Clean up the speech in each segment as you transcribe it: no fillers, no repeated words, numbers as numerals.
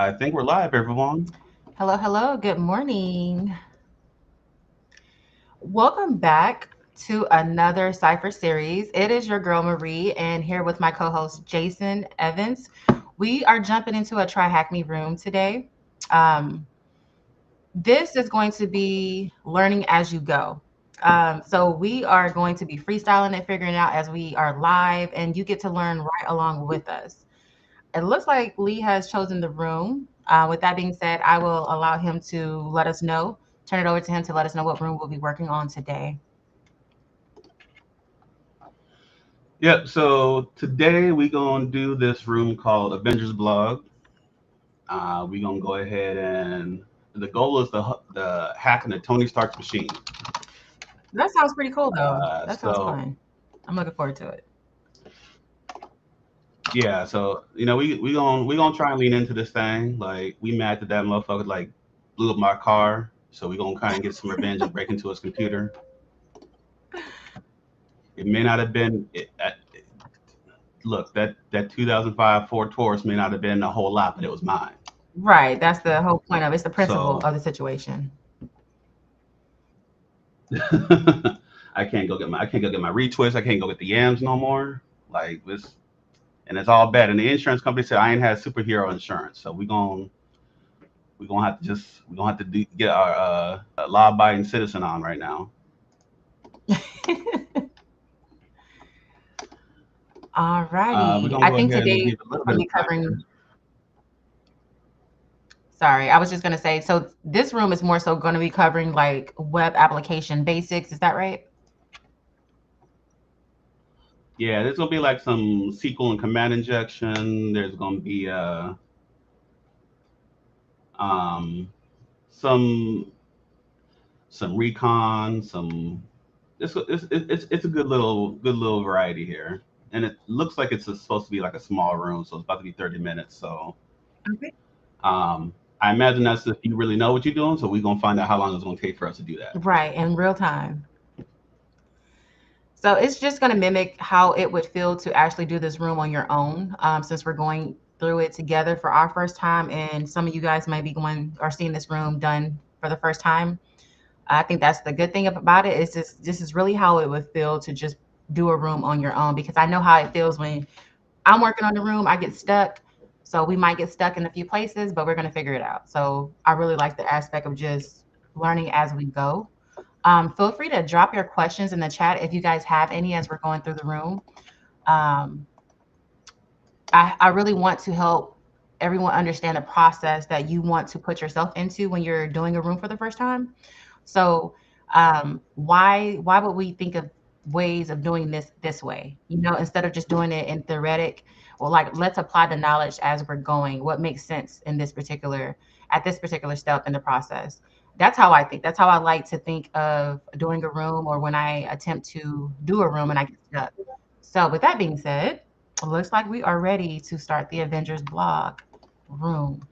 I think we're live, everyone. Hello, hello. Good morning. Welcome back to another Cypher series. It is your girl Marie, and here with my co-host Jason Evans. We are jumping into a Try Hack Me room today. Um, this is going to be learning as you go. So we are going to be freestyling and figuring out as we are live, and you get to learn right along with us. It looks like Lee has chosen the room. With that being said, I will allow him to let us know, turn it over to him to let us know what room we'll be working on today. Yep. So today we're gonna do this room called Avengers Blog. We're gonna go ahead and the goal is the hacking the Tony Stark's machine. That sounds pretty cool, though. That sounds So fun. I'm looking forward to it. yeah. So we gonna try and lean into this thing. Like we mad that motherfucker like blew up my car. So we gonna kind of get some revenge and break into his computer. It may not have been. Look, that 2005 Ford Taurus may not have been a whole lot, but it was mine. Right. That's the whole point of it. It's the principle So of the situation. I can't go get my retwist. I can't go get the yams no more. Like this, and it's all bad. And the insurance company said I ain't had superhero insurance, so we gonna have to get our law-abiding citizen on right now. We're Alrighty. gonna I go think ahead today and give a little we're bit going of to be time here. covering. Sorry, I was just going to say. So this room is more so going to be covering like web application basics. Is that right? Yeah, there's gonna be like some SQL and command injection. There's gonna be um, some recon, some it's a good little variety here, and it looks like supposed to be like a small room, so it's about to be 30 minutes. So Okay. I imagine that's if you really know what you're doing. So we're gonna find out how long it's gonna take for us to do that. Right, in real time. So it's just going to mimic how it would feel to actually do this room on your own, since we're going through it together for our first time, and some of you guys might be going or seeing this room done for the first time. I think that's the good thing about it. Is this is really how it would feel to just do a room on your own, because I know how it feels when I'm working on the room. I get stuck. So we might get stuck in a few places, but we're going to figure it out. So I really like the aspect of just learning as we go. Feel free to drop your questions in the chat if you guys have any as we're going through the room. Um, I really want to help everyone understand the process that you want to put yourself into when you're doing a room for the first time. So why would we think of ways of doing this way? Instead of just doing it in theoretic, or like let's apply the knowledge as we're going. What makes sense in this particular step in the process? That's how I think. That's how I like to think of doing a room, or when I attempt to do a room and I get stuck. So with that being said, it looks like we are ready to start the Avengers blog room.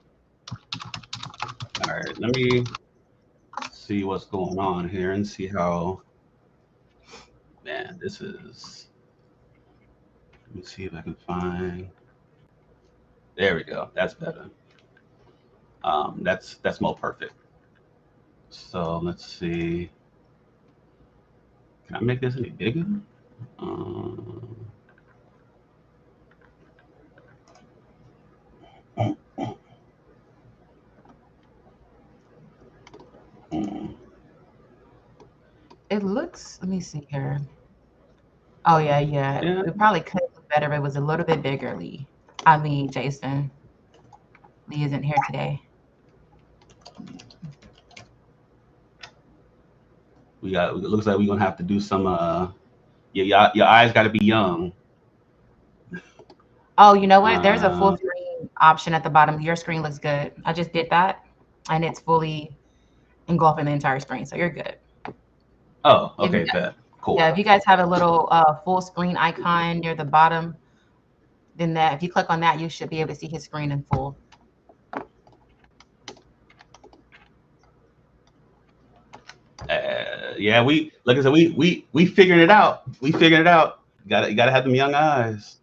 All right, let me see what's going on here and see how. Man, this is. Let me see if I can find. There we go. That's better. That's more perfect. So let's see. Can I make this any bigger? Um, mm, It looks, let me see here. Oh yeah, yeah. yeah, It probably could look better if it was a little bit bigger, Lee. I mean, Jason. Lee isn't here today. we got. It looks like we're gonna have to do some. Yeah, your eyes got to be young. Oh, you know what? There's a full Uh, screen option at the bottom. Your screen looks good. I just did that, and it's fully engulfing the entire screen, so you're good. oh, If you, okay, bet. yeah, Cool. if you guys have a little full screen icon near the bottom, then that if you click on that, you should be able to see his screen in full. Yeah, we like I said, we figured it out. We figured it out. You gotta have them young eyes.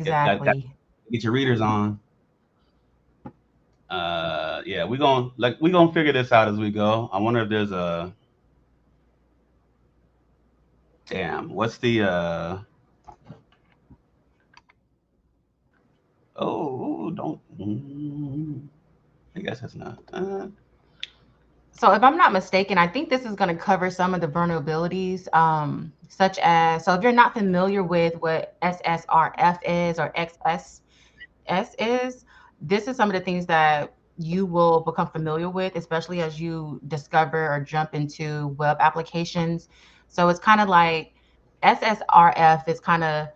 Got Exactly. get your readers on. Yeah, we gonna figure this out as we go. I wonder if there's a damn. What's the Oh, don't. I guess that's not. So if I'm not mistaken, I think this is going to cover some of the vulnerabilities, such as, so if you're not familiar with what SSRF is or XSS is, this is some of the things that you will become familiar with, especially as you discover or jump into web applications. So it's kind of like SSRF is kind of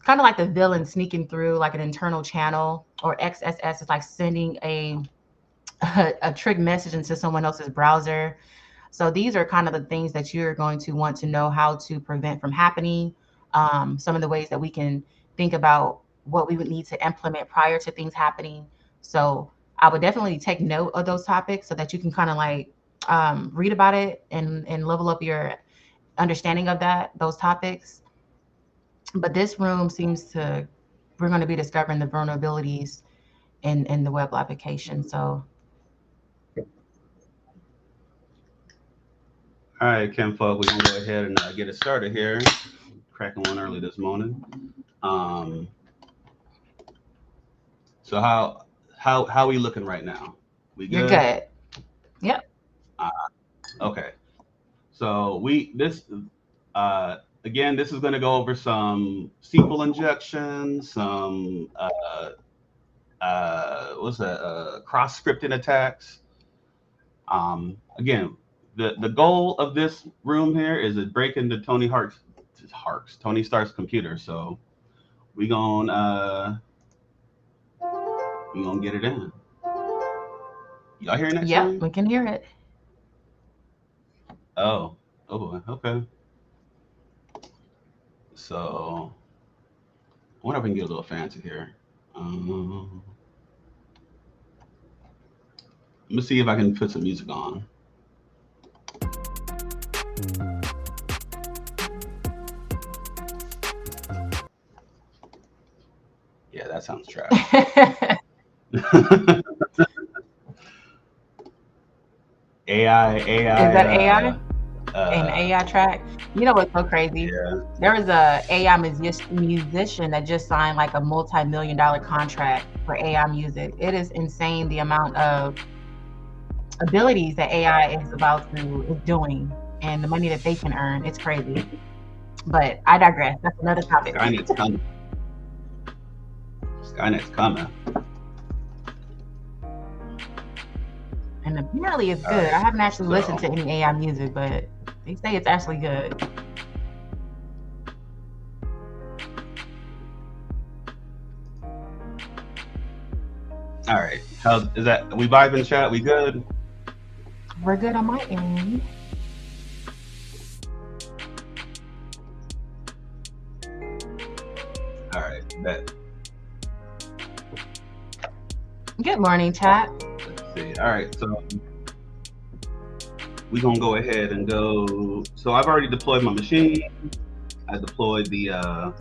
like the villain sneaking through like an internal channel, or XSS is like sending a trick message into someone else's browser. So these are kind of the things that you're going to want to know how to prevent from happening. Some of the ways that we can think about what we would need to implement prior to things happening. So I would definitely take note of those topics so that you can kind of like read about it and level up your understanding of those topics. But this room seems to, we're going to be discovering the vulnerabilities in the web application. So All right, Kim Folk, we can go ahead and get it started here. Cracking one early this morning. So how we looking right now? We good? you're good. Yep. Okay. So again, this is going to go over some SQL injection, some what's that? Cross scripting attacks. Again, the goal of this room here is to break into Tony Stark's computer. So we gonna get it in. Y'all hearing that? Yep, Sound? we can hear it. Oh, okay. So I wonder if we can get a little fancy here. Let me see if I can put some music on. Yeah, that sounds trash. AI. Is that AI? An AI track? You know what's so crazy? Yeah. There was a AI musician that just signed like a multi-million-dollar contract for AI music. It is insane the amount of abilities that AI is doing, and the money that they can earn. It's crazy. But I digress. That's another topic. Skynet's coming. And apparently it's good. I haven't actually listened to any AI music, but they say it's actually good. All right. How's is that? We vibing, chat? We good? We're good on my end. All right. Bet. Good morning, chat. Let's see. All right. So we're gonna go ahead and go. So I've already deployed my machine. I deployed the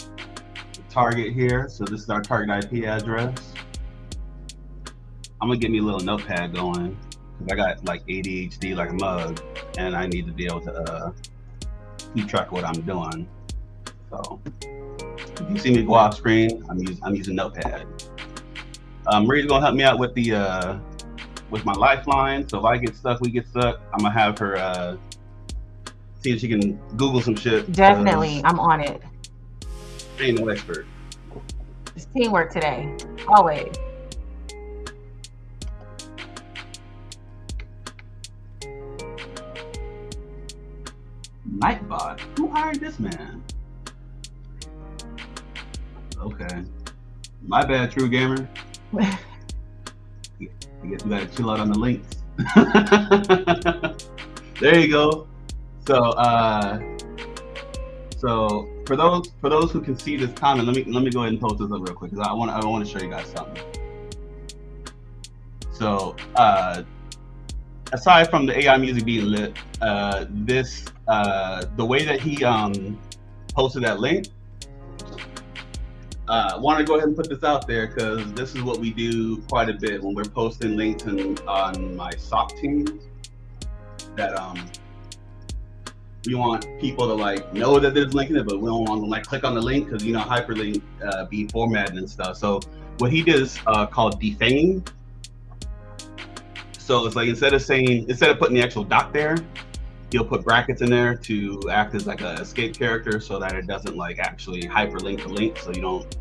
target here. So this is our target IP address. I'm gonna get me a little notepad going because I got like ADHD like a mug, and I need to be able to keep track of what I'm doing. So if you see me go off screen, I'm using Notepad. Marie's gonna help me out with the with my lifeline. So if I get stuck, we get stuck. I'm gonna have her see if she can Google some shit. Definitely, I'm on it. I ain't no expert. It's teamwork today, always. Nightbot? Who hired this man? Okay. My bad, True Gamer. I guess we gotta chill out on the links. There you go. So for those who can see this comment, let me go ahead and post this up real quick because I want to show you guys something. So aside from the AI music being lit, the way that he posted that link, want to go ahead and put this out there because this is what we do quite a bit when we're posting links on my SOC team. That we want people to like know that there's a link in it, but we don't want to like click on the link because hyperlink be formatted and stuff. So what he did is called defanging. So it's like instead of putting the actual dot there, he'll put brackets in there to act as like a escape character so that it doesn't like actually hyperlink the link, so you don't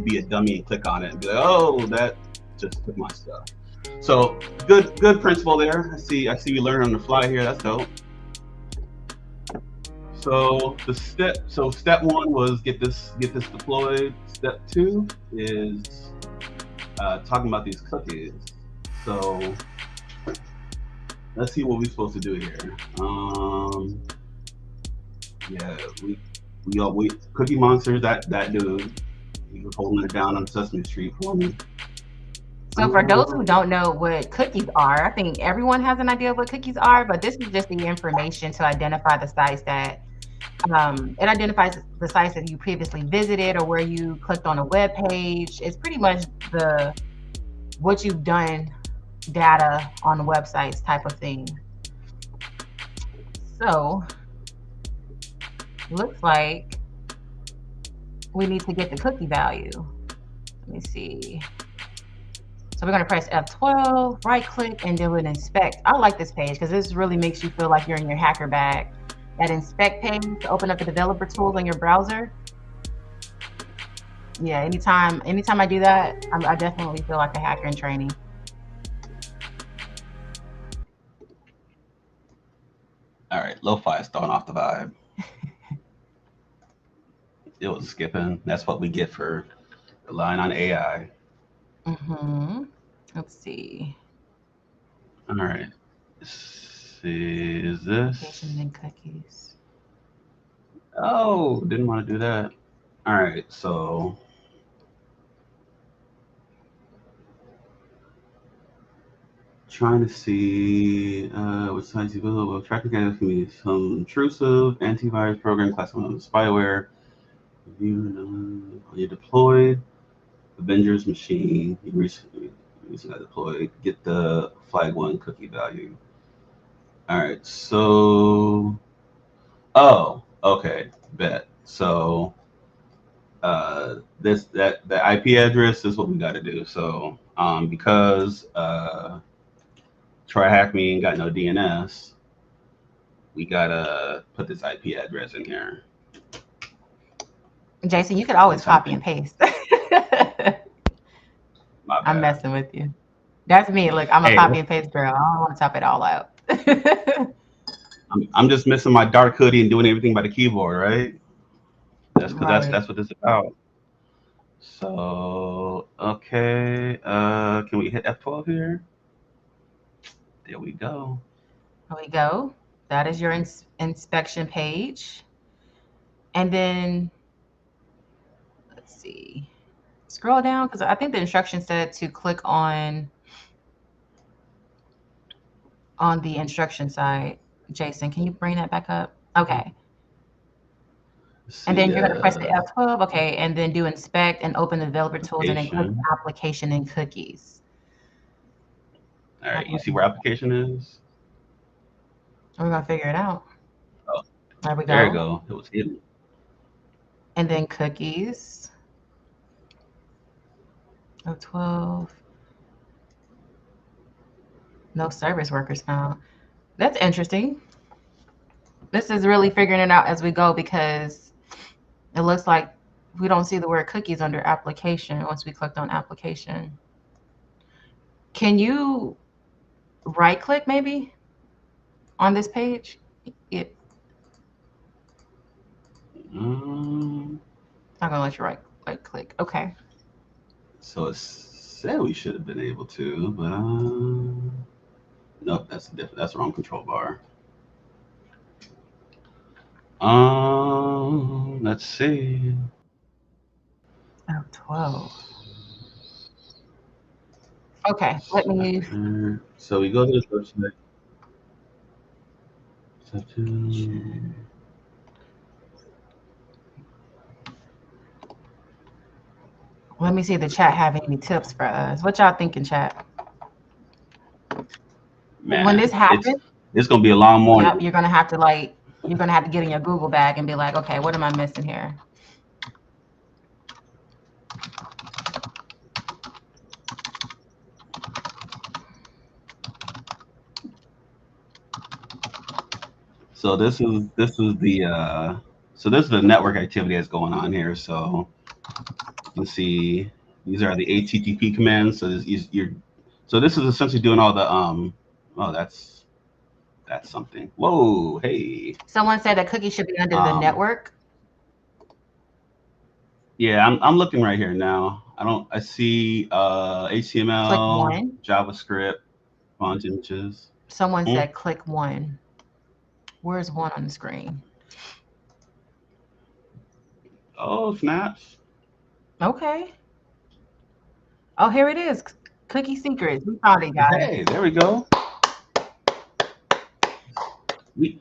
be a dummy and click on it and be like, oh, that just took my stuff. So good principle there. I see you learn on the fly here. That's dope. So step one was get this deployed. Step two is talking about these cookies. So let's see what we're supposed to do here. Yeah, we Cookie Monsters, that dude, he was holding it down on Sesame Street for me. So for those who don't know what cookies are, I think everyone has an idea of what cookies are, but this is just the information to identify the sites that it identifies the sites that you previously visited or where you clicked on a web page. It's pretty much what you've done data on the websites type of thing. So looks like we need to get the cookie value. Let me see. So we're going to press F12, right click, and do an inspect. I like this page because this really makes you feel like you're in your hacker bag. That inspect page to open up the developer tools on your browser. Yeah, anytime I do that, I definitely feel like a hacker in training. All right, Lo-Fi is throwing off the vibe. It was skipping. That's what we get for relying on AI. Let's see. All right. Is this? Application and cookies. Oh, didn't want to do that. All right, so trying to see which sites you build. Well, tracking data can be some intrusive antivirus program classified as spyware. You deployed Avengers machine. You recently deployed. Get the flag one cookie value. All right, so okay, bet. So the IP address is what we got to do. So because Try Hack Me ain't got no DNS, we gotta put this IP address in here. Jason, you could always copy and paste. I'm messing with you. That's me. Look, I'm a copy and paste girl. I don't want to type it all out. I'm just missing my dark hoodie and doing everything by the keyboard, right? That's because that's what this is about. So okay, can we hit F12 here? There we go. There we go. That is your inspection page. And then let's see. Scroll down because I think the instruction said to click on the instruction side. Jason, can you bring that back up? Okay. And then you're going to press the F12, okay, and then do inspect and open the developer tools and then click application and cookies. All right, you see where application is? We're going to figure it out. Oh, there we go. There you go. It was hidden. And then cookies. F12. No service workers found. That's interesting. This is really figuring it out as we go because it looks like we don't see the word cookies under application once we clicked on application. Can you right click maybe on this page? It's not gonna let you right click. Okay. So it said we should have been able to, but nope, that's different. That's the wrong control bar. Let's see. F12. Okay, let me. So we go to this website. Let me see if the chat have any tips for us. What y'all thinking, chat? When this Man, happens, it's gonna be a long yep, morning. you're gonna have to get in your Google bag and be like, okay, what am I missing here? So this is the network activity that's going on here. So you can see these are the HTTP commands. So this is essentially doing all the oh that's something. Whoa, hey. Someone said that cookie should be under the Um network. yeah, I'm looking right here now. I see Click HTML, one. JavaScript, font images. Someone Hmm? said click one. Where's one on the screen? Oh, snaps. Okay. Oh, here it is. Cookie secrets. We found it, guys. Hey, there we go. We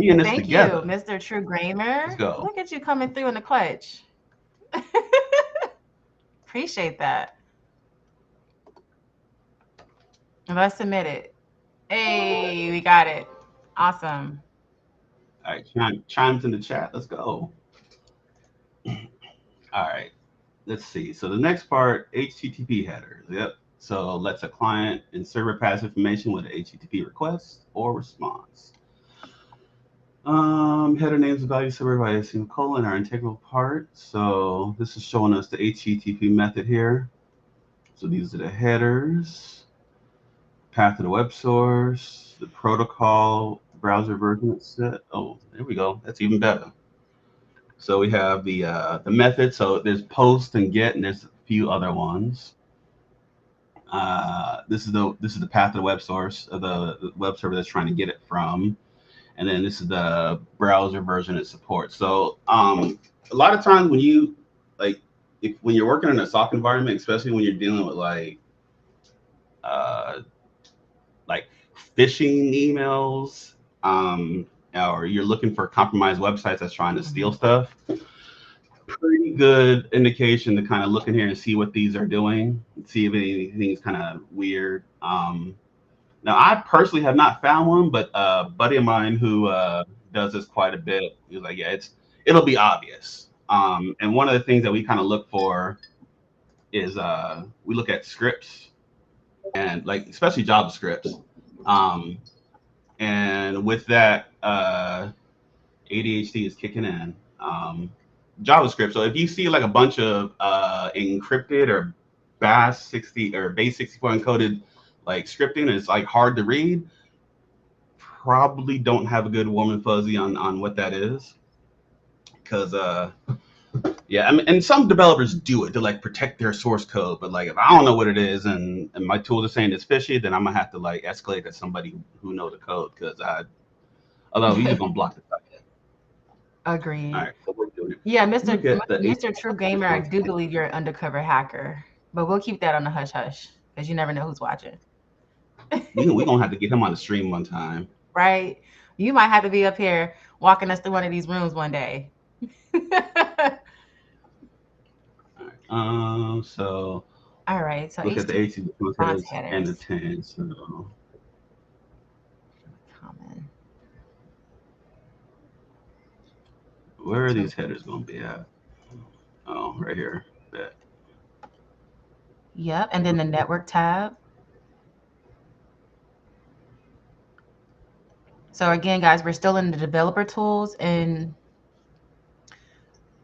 in this Thank you, together. Mr. True Gamer. Let's go. Look at you coming through in the clutch. Appreciate that. Let's submit it. Hey, we got it. Awesome. All right, chimes in the chat. Let's go. All right, let's see. So the next part, HTTP headers. Yep. So lets a client and server pass information with an HTTP request or response. Header names and values separated by a semicolon are integral part. So this is showing us the HTTP method here. So these are the headers, path to the web source, the protocol, browser version it's set. Oh, there we go. That's even better. So we have the method. So there's post and get, and there's a few other ones. This is the path to the web source of the web server that's trying to get it from, and then this is the browser version it supports. So a lot of times when you like if when you're working in a SOC environment, especially when you're dealing with uh, like phishing emails, or you're looking for compromised websites that's trying to steal Mhm. stuff, pretty good indication to kind of look in here and see what these are doing, see if anything's kind of weird. Now, I personally have not found one, but a buddy of mine who does this quite a bit, he was like, "Yeah, it'll be obvious." And one of the things that we kind of look for is we look at scripts and like especially JavaScripts. Um, and with that, ADHD is kicking in. JavaScript. So if you see like a bunch of encrypted or base 64 encoded like scripting, it's like hard to read. Probably don't have a good warm and fuzzy on what that is, because yeah, I mean, and some developers do it to like protect their source code, but like if I don't know what it is and my tools are saying it's fishy, then I'm gonna have to like escalate to somebody who know the code, because otherwise we just gonna block the site. All Agreed. right, so we're doing it. Yeah, Look at the Mr. True Gamer, I do believe you're an undercover hacker, but we'll keep that on the hush hush because you never know who's watching. we gonna have to get him on the stream one time. Right? You might have to be up here walking us through one of these rooms one day. So All right. So look at the HTTP 18 response headers and the headers. 10. So Common. where are So these headers gonna be at? Oh, right here. Bet. yep. And then the network tab. So again, guys, we're still in the developer tools and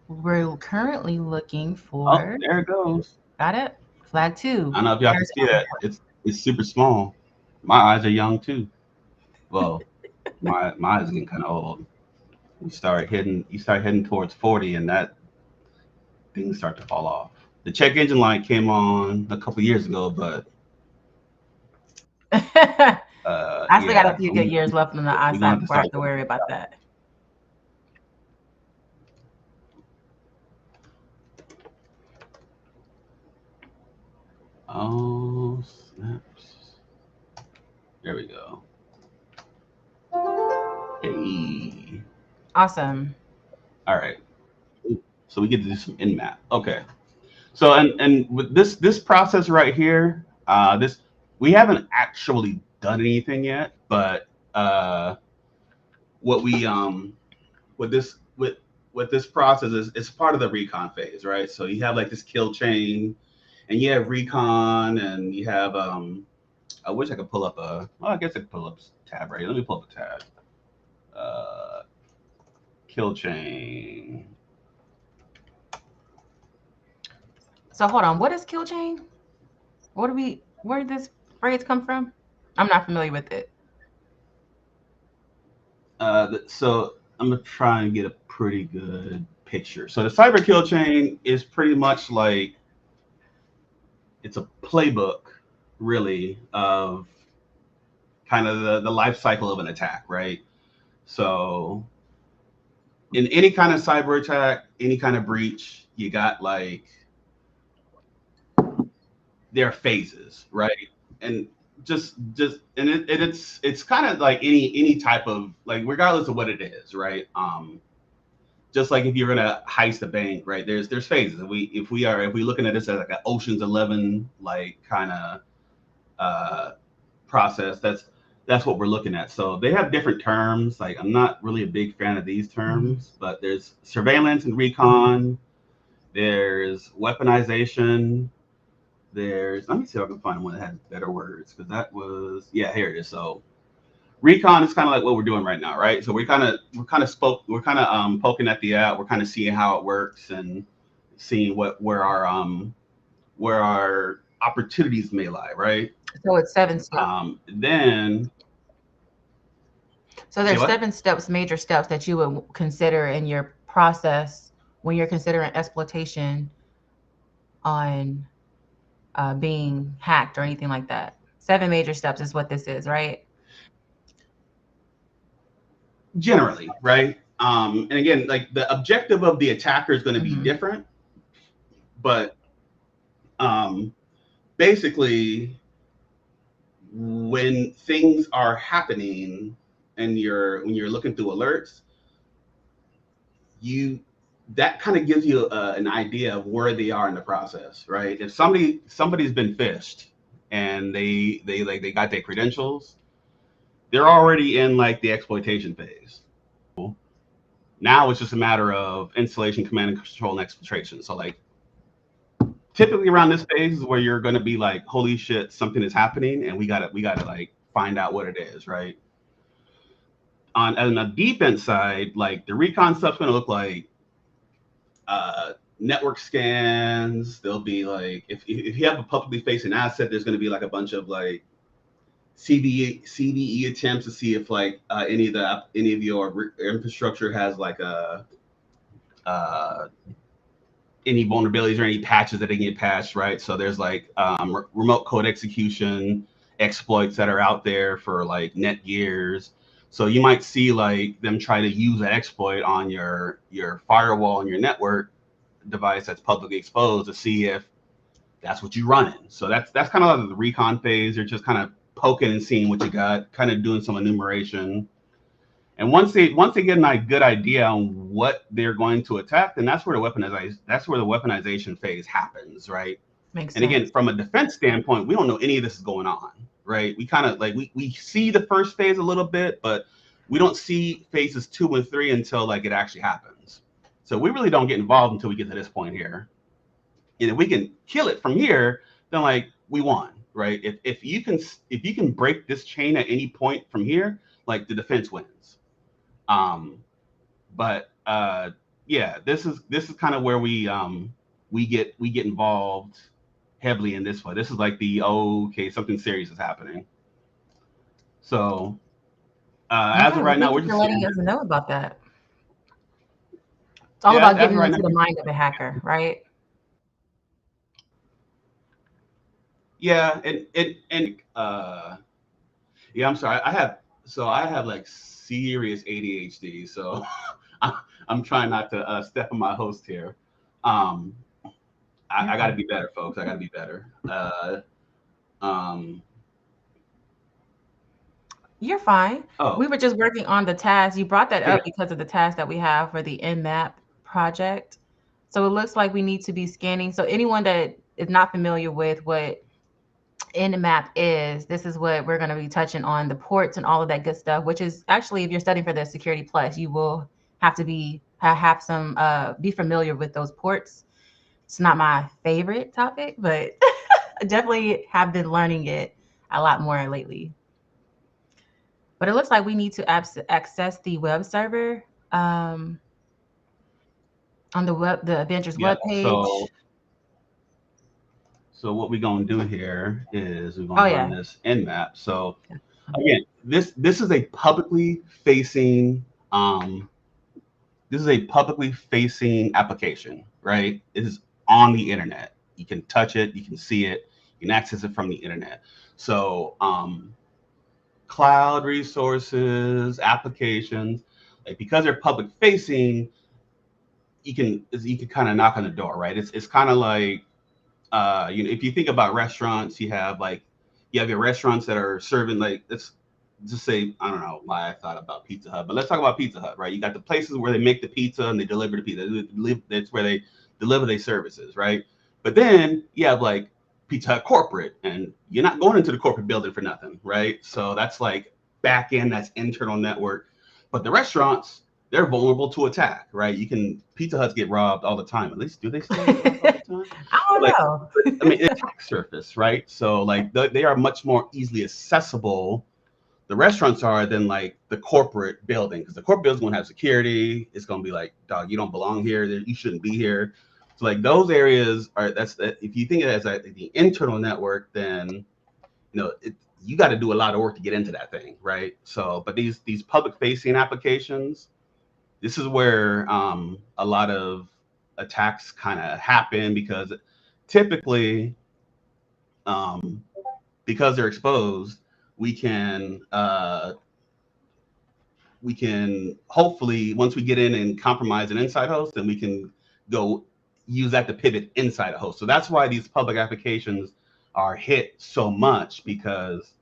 we're currently looking Oh, for, there it goes. got it? Flag I two. don't know if y'all can Here's see that. It's super small. My eyes are young too. Well, my eyes are getting kind of old. You start heading towards 40, and that things start to fall off. The check engine light came on a couple years ago, but I still got a yeah, few good years left on the we're gonna eyesight have to before I start. have to worry about that. Oh snaps! There we go. Hey. Awesome. All right. So we get to do some in map. Okay. So and with this process right here, this we haven't actually done anything yet, but what we with this with this process is it's part of the recon phase, right? So you have like this kill chain, and you have recon, and you have I wish I could pull up a. Well, I guess I could pull up tab right here. Let me pull up a tab. Uh, kill chain. So hold on, what is kill chain? Where did this phrase come from? I'm not familiar with it. So I'm gonna try and get a pretty good picture. So the cyber kill chain is pretty much like it's a playbook, really, of kind of the life cycle of an attack, right? So in any kind of cyber attack, any kind of breach, you got like there are phases, right? And it's kind of like any type of like regardless of what it is, right? Just like if you're gonna heist a bank, right? There's phases. If we looking at this as like an Ocean's 11 like kind of uh, process, that's what we're looking at. So they have different terms. Like I'm not really a big fan of these Mhm. terms, but there's surveillance and recon. There's weaponization. There's let me see if I can find one that has better words because that was yeah here it is. So recon is kind of like what we're doing right now, right? So we're kind of poking at the app. We're kind of seeing how it works and seeing what where our opportunities may lie, right? So it's 7 steps. Then So say there's what? 7 steps, major steps that you would consider in your process when you're considering exploitation on being hacked or anything like that. 7 major steps is what this is, right? Generally, right? And again, like the objective of the attacker is going to be Hmm. different, but um, basically, when things are happening and when you're looking through alerts, you that kind of gives you an idea of where they are in the process, right? If somebody's been phished and they got their credentials, they're already in like the exploitation phase. Now it's just a matter of installation, command and control, and exfiltration. So like typically around this phase is where you're going to be like, holy shit, something is happening, and we gotta like find out what it is, right? On the defense side, like the recon stuff's going to look like network scans. There'll be like if you have a publicly facing asset, there's going to be like a bunch of like CVE attempts to see if like any of your infrastructure has like a uh, any vulnerabilities or any patches that they get patched, right? So there's like remote code execution exploits that are out there for like Netgears. So you might see like them try to use an exploit on your firewall and your network device that's publicly exposed to see if that's what you're running. So that's kind of like the recon phase. They're just kind of poking and seeing what you got, kind of doing some enumeration. And once they get a good idea on what they're going to attack, then that's where the weaponization phase happens, right? Makes And again, sense. from a defense standpoint, we don't know any of this is going on, right? We kind of like we see the first phase a little bit, but we don't see phases 2 and 3 until like it actually happens. So we really don't get involved until we get to this point here. And if we can kill it from here, then like we won, right? If you can break this chain at any point from here, like the defense wins. Um, but yeah, this is kind of where we get involved heavily in this one. This is like the oh, okay, something serious is happening. So as Okay, of well, right now, thank we're you for just letting seeing. us know about that. It's all Yeah, about as of getting right now, into the mind of a hacker, right? yeah, and yeah. I'm sorry. I have like serious ADHD, so I'm trying not to step on my host here. Um, You're I got to fine. be better, folks. I got to be better. Um, You're fine. oh, We were just working on the task. You brought that okay. up because of the task that we have for the NMAP project. So it looks like we need to be scanning. So anyone that is not familiar with what Nmap is, this is what we're going to be touching on, the ports and all of that good stuff, which is actually, if you're studying for the Security Plus, you will have to be familiar with those ports. It's not my favorite topic, but I definitely have been learning it a lot more lately. But it looks like we need to access the web server on the Avengers Yeah. web page. So what we're gonna do here is we're Oh gonna yeah. run this Nmap. So again, this is a publicly facing application, right? It is on the internet. You can touch it, you can see it, you can access it from the internet. So cloud resources, applications, like because they're public facing, you can kind of knock on the door, right? It's kind of like if you think about restaurants, you have your restaurants that are serving, like, let's just say, I don't know why I thought about Pizza Hut, but let's talk about Pizza Hut, right? You got the places where they make the pizza and they deliver the pizza. That's where they deliver their services, right? But then you have like Pizza Hut corporate, and you're not going into the corporate building for nothing, right? So that's like back end, that's internal network. But the restaurants, they're vulnerable to attack, right? Pizza Huts get robbed all the time. At least, do they still get robbed all the time? I don't Like, know. I mean, it's attack surface, right? So like they are much more easily accessible. The restaurants are than like the corporate building, because the corporate building's gonna have security. It's gonna be like, dog, you don't belong here. You shouldn't be here. So like those areas are if you think of it as the internal network, then you got to do a lot of work to get into that thing, right? So, but these public facing applications, this is where a lot of attacks kind of happen, because typically, because they're exposed, we can hopefully, once we get in and compromise an inside host, then we can go use that to pivot inside a host. So that's why these public applications are hit so much, because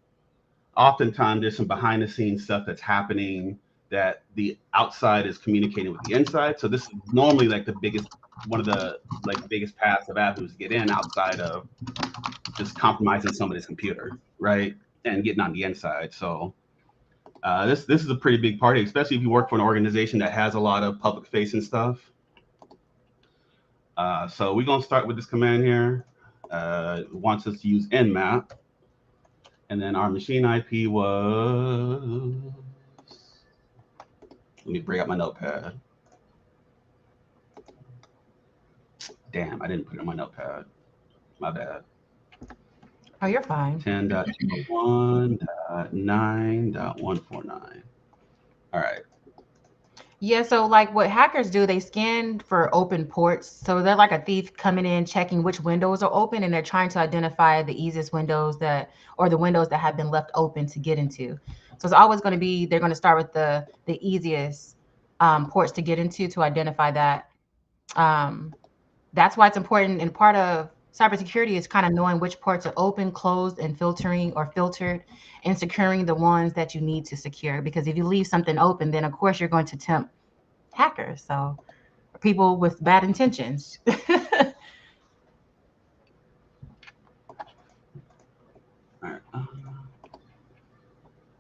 oftentimes there's some behind the scenes stuff that's happening that the outside is communicating with the inside. So this is normally like one of the biggest paths of avenues to get in, outside of just compromising somebody's computer, right? And getting on the inside. So this is a pretty big party, especially if you work for an organization that has a lot of public facing stuff. So we're gonna start with this command here. It wants us to use nmap, and then our machine IP was. Let me bring up my notepad. Damn, I didn't put it in my notepad. My bad. Oh, you're fine. 10.1.9.149. All right. Yeah, so like what hackers do, they scan for open ports. So they're like a thief coming in, checking which windows are open, and they're trying to identify the easiest windows or the windows that have been left open to get into. So it's always going to be, they're going to start with the easiest ports to get into to identify that. That's why it's important. And part of cybersecurity is kind of knowing which ports are open, closed, and filtering or filtered, and securing the ones that you need to secure. Because if you leave something open, then of course you're going to tempt hackers, so people with bad intentions.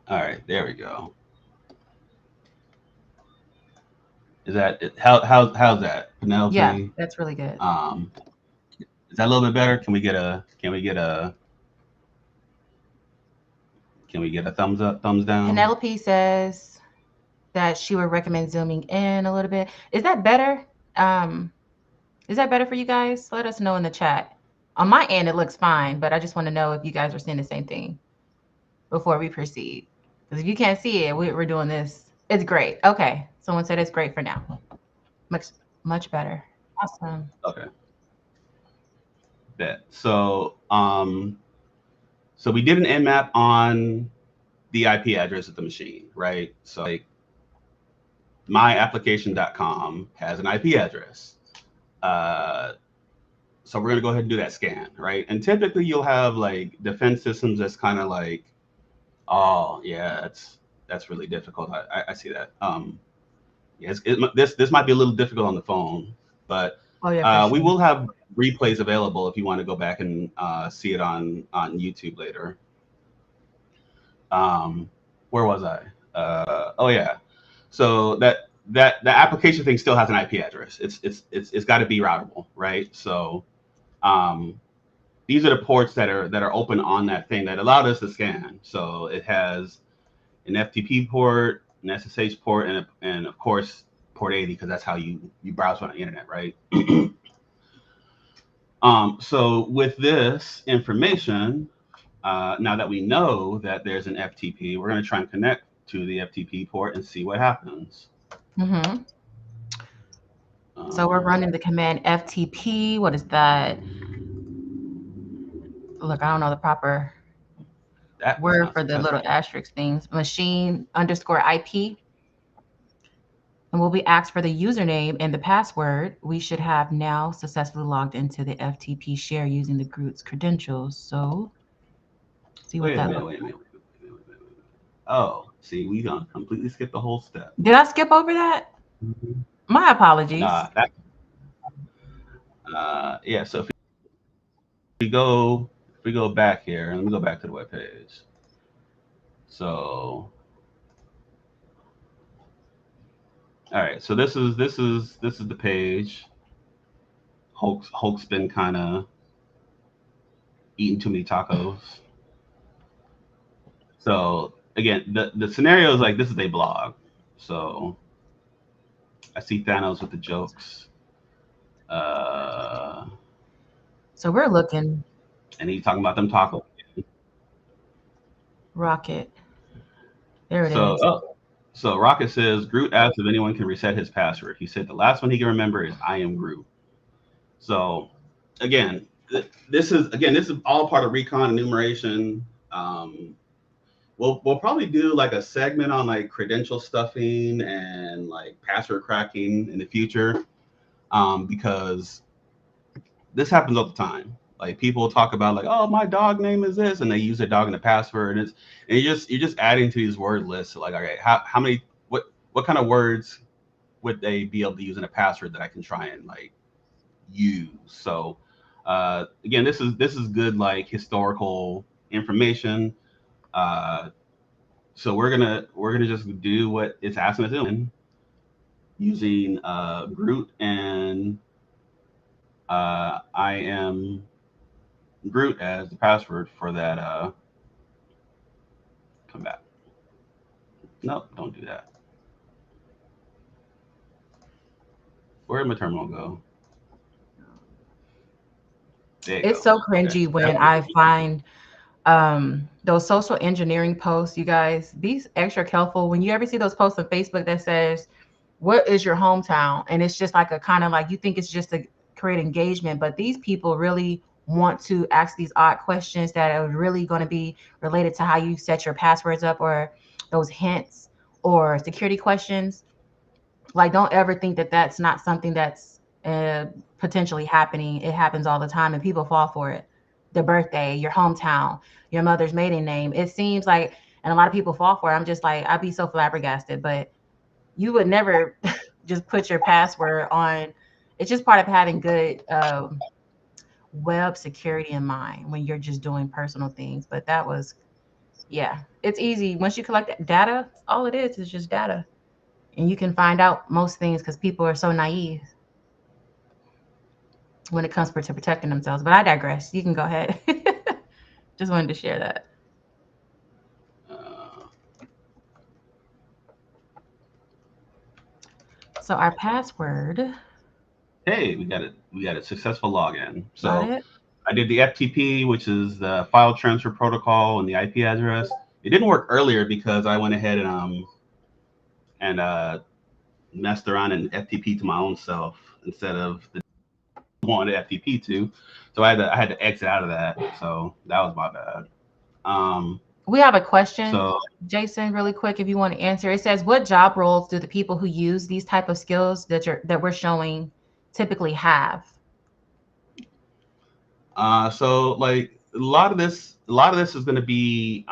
All right, there we go. Is that how's that, Penelope? Yeah, that's really good. Is that a little bit better? Can we get a thumbs up, thumbs down? Penelope says that she would recommend zooming in a little bit. Is that better? Is that better for you guys? Let us know in the chat. On my end, it looks fine, but I just want to know if you guys are seeing the same thing before we proceed. Because if you can't see it, we're doing this. It's great. Okay. Someone said it's great for now. Much better. Awesome. Okay. Bet. So we did an nmap on the IP address of the machine, right? So like myapplication.com has an IP address. So we're gonna go ahead and do that scan, right? And typically you'll have like defense systems that's kind of like, oh yeah, that's really difficult. I see that. Yes, this might be a little difficult on the phone, but Oh yeah, for We sure. will have replays available if you want to go back and see it on YouTube later. Um, where was I? Oh yeah. So the application thing still has an IP address. It's got to be routable, right? So um, these are the ports that are open on that thing that allowed us to scan. So it has an FTP port, an SSH port, and of course port 80 because that's how you browse on the internet, right? So with this information, now that we know that there's an FTP, we're going to try and connect to the FTP port and see what happens. Mm-hmm. So we're Um, running the command FTP. What is that? Look, I don't know the proper that was word not for the little successful. asterisk things. Machine underscore IP. And we'll be asked for the username and the password. We should have now successfully logged into the FTP share using the group's credentials. So see what Wait a that minute, looks wait a like. minute, wait a minute, wait a minute, wait a minute. Oh, see, we gonna completely skip the whole step. Did I skip over that? My apologies. Nah, that yeah. So if we go back here, let me go back to the web page. So all right, so this is the page. Hulk's been kind of eating too many tacos. So again, the scenario is like this is a blog. So I see Thanos with the jokes. Uh, So we're looking and he's talking about them tacos. rocket. There it So is. so Rocket says Groot asks if anyone can reset his password. He said the last one he can remember is I am Groot. So again, this is all part of recon enumeration. Um, we'll probably do like a segment on like credential stuffing and like password cracking in the future, because this happens all the time. Like people talk about like, oh, my dog name is this, and they use their dog in the password, and you're just adding to these word lists. Like, okay, how many what kind of words would they be able to use in a password that I can try and like use? So again, this is good like historical information. Uh, so we're gonna just do what it's asking us to do using Groot and I am Groot as the password for that. Come back. Nope, don't do that. Where did my terminal go? There you It's go. so Okay. cringy when I find those social engineering posts. You guys be extra careful when you ever see those posts on Facebook that says, what is your hometown? And it's just like a kind of like, you think it's just to create engagement, but these people really want to ask these odd questions that are really going to be related to how you set your passwords up, or those hints or security questions. Like, don't ever think that that's not something that's potentially happening. It happens all the time and people fall for it. The birthday, your hometown, your mother's maiden name. It seems like, and a lot of people fall for it. I'm just like, I'd be so flabbergasted, but you would never just put your password on. It's just part of having good web security in mind when you're just doing personal things. But that was, yeah, it's easy. Once you collect data, all it is just data. And you can find out most things because people are so naive when it comes to protecting themselves. But I digress. You can go ahead. Just wanted to share that. Uh, So our password, hey, we got a successful login. got So it? I did the FTP, which is the file transfer protocol, and the IP address. It didn't work earlier because I went ahead and messed around and FTP to my own self instead of the one to FTP to. So I had to exit out of that. So that was my bad. Um, We have a question, so Jason, really quick, if you want to answer. It says, what job roles do the people who use these type of skills that we're showing typically have? so like a lot of this is going to be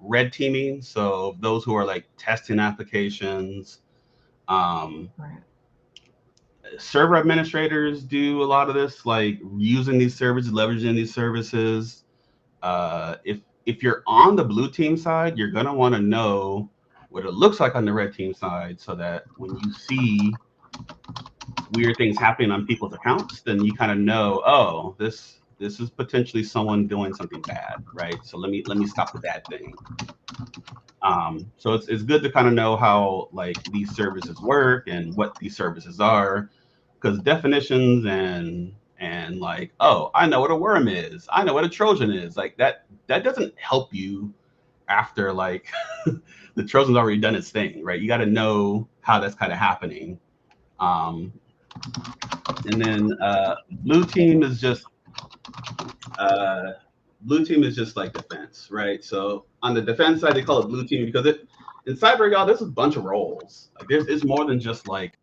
red teaming. So those who are like testing applications, um, Right. server administrators do a lot of this, like using these services, leveraging these services. If you're on the blue team side, you're gonna want to know what it looks like on the red team side, so that when you see weird things happening on people's accounts, then you kind of know, oh, this is potentially someone doing something bad, right? So let me stop the bad thing. So it's good to kind of know how like these services work and what these services are, because definitions and like, oh, I know what a worm is, I know what a Trojan is, like that doesn't help you after like the Trojan's already done its thing, right? You got to know how that's kind of happening. Um, and then blue team is just uh, blue team is just like defense, right? So on the defense side, they call it blue team because it in cyber, y'all, there's a bunch of roles. Like there's it's more than just like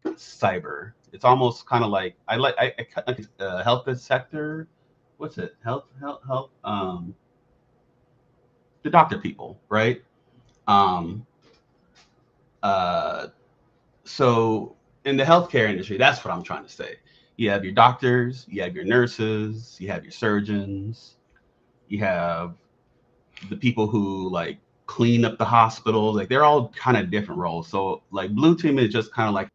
cyber. It's almost kind of like I health sector. What's it? Health. The doctor people, right? Um, uh, so in the healthcare industry, that's what I'm trying to say. You have your doctors, you have your nurses, you have your surgeons, you have the people who like clean up the hospitals. Like they're all kind of different roles. So like blue team is just kind of like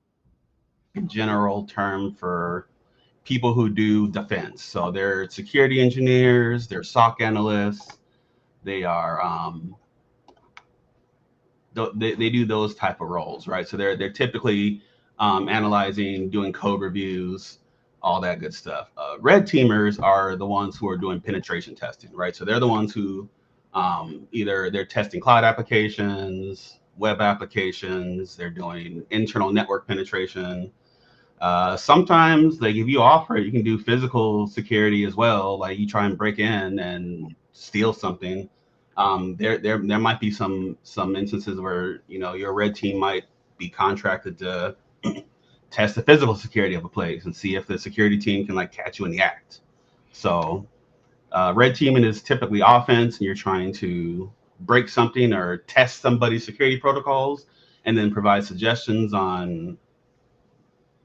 a general term for people who do defense. So they're security engineers, they're SOC analysts, they are they do those type of roles, right? So they're typically analyzing, doing code reviews, all that good stuff. Red teamers are the ones who are doing penetration testing, right? So they're the ones who either they're testing cloud applications, web applications, they're doing internal network penetration. Sometimes, like if you offer it, you can do physical security as well. Like you try and break in and steal something. There might be some instances where your red team might be contracted to test the physical security of a place and see if the security team can like catch you in the act. So red teaming is typically offense, and you're trying to break something or test somebody's security protocols, and then provide suggestions on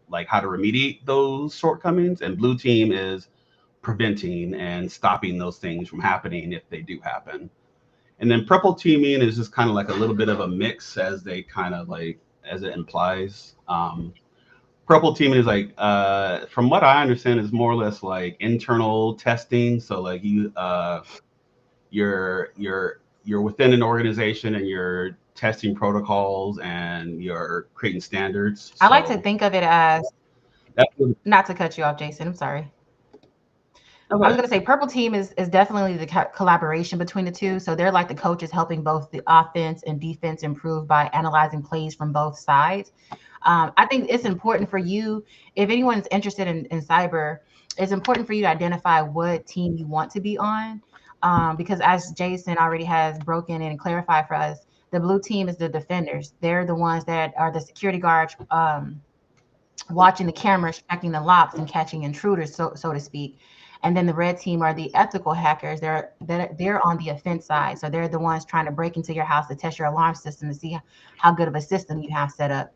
like how to remediate those shortcomings. And blue team is preventing and stopping those things from happening if they do happen. And then purple teaming is just kind of like a little bit of a mix, as they kind of like as it implies. Purple teaming is like, from what I understand, is more or less like internal testing. So like you're within an organization and you're testing protocols and you're creating standards. I like to So think of it as, that's what, not to cut you off, Jason, I'm sorry. I was okay. going to say purple team is definitely the collaboration between the two. So they're like the coaches helping both the offense and defense improve by analyzing plays from both sides. I think it's important for you, if anyone's interested in cyber, it's important for you to identify what team you want to be on. Because as Jason already has broken in and clarified for us, the blue team is the defenders. They're the ones that are the security guards, watching the cameras, checking the locks, and catching intruders, so to speak. And then the red team are the ethical hackers. They're on the offense side, so they're the ones trying to break into your house to test your alarm system to see how good of a system you have set up.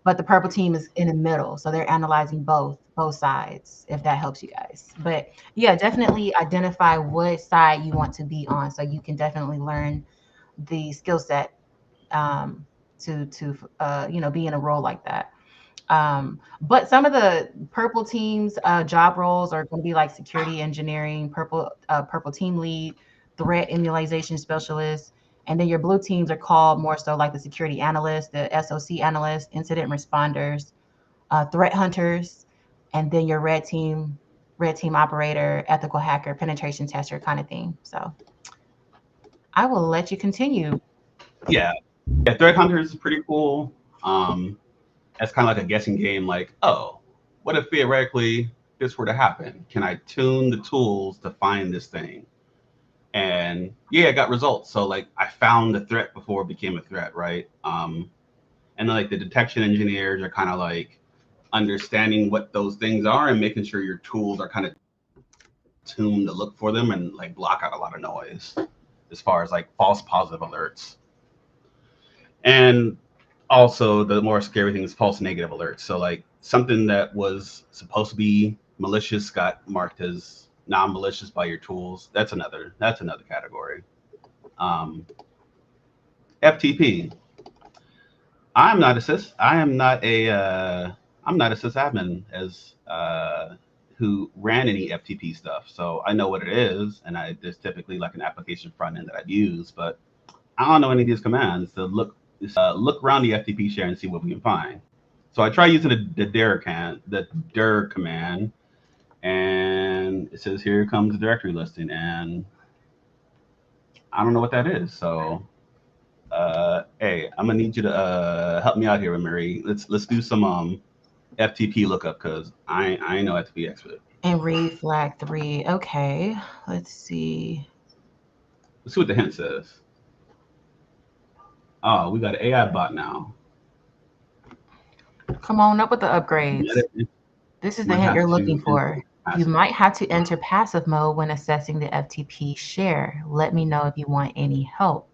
But the purple team is in the middle, so they're analyzing both sides, if that helps you guys. But yeah, definitely identify what side you want to be on, so you can definitely learn the skill set, to be in a role like that. But some of the purple teams job roles are going to be like security engineering, purple team lead, threat immunization specialist, and then your blue teams are called more so like the security analyst, the SOC analyst, incident responders, threat hunters, and then your red team operator, ethical hacker, penetration tester kind of thing. So I will let you continue. Yeah, yeah. Threat hunters is pretty cool. Um, that's kind of like a guessing game. Like, oh, what if theoretically this were to happen? Can I tune the tools to find this thing? And yeah, I got results. So like, I found the threat before it became a threat, right? And then like the detection engineers are kind of like understanding what those things are and making sure your tools are kind of tuned to look for them and like block out a lot of noise as far as like false positive alerts. And also the more scary thing is false negative alerts. So like something that was supposed to be malicious got marked as non-malicious by your tools. That's another category. Um, FTP. I'm not a sys. I am not a. I'm not a sysadmin as who ran any FTP stuff. So I know what it is, and there's typically like an application front end that I'd use, but I don't know any of these commands to look around the FTP share and see what we can find. So I try using the dir command, and it says here comes the directory listing, and I don't know what that is. So hey, I'm gonna need you to help me out here, Marie. Let's do some FTP lookup because I ain't no FTP expert. And read flag 3. Okay, let's see. Let's see what the hint says. Oh, we got an AI bot now. Come on up with the upgrades. Might This is the hint you're looking have to for. You might have to enter passive mode when assessing the FTP share. Let me know if you want any help.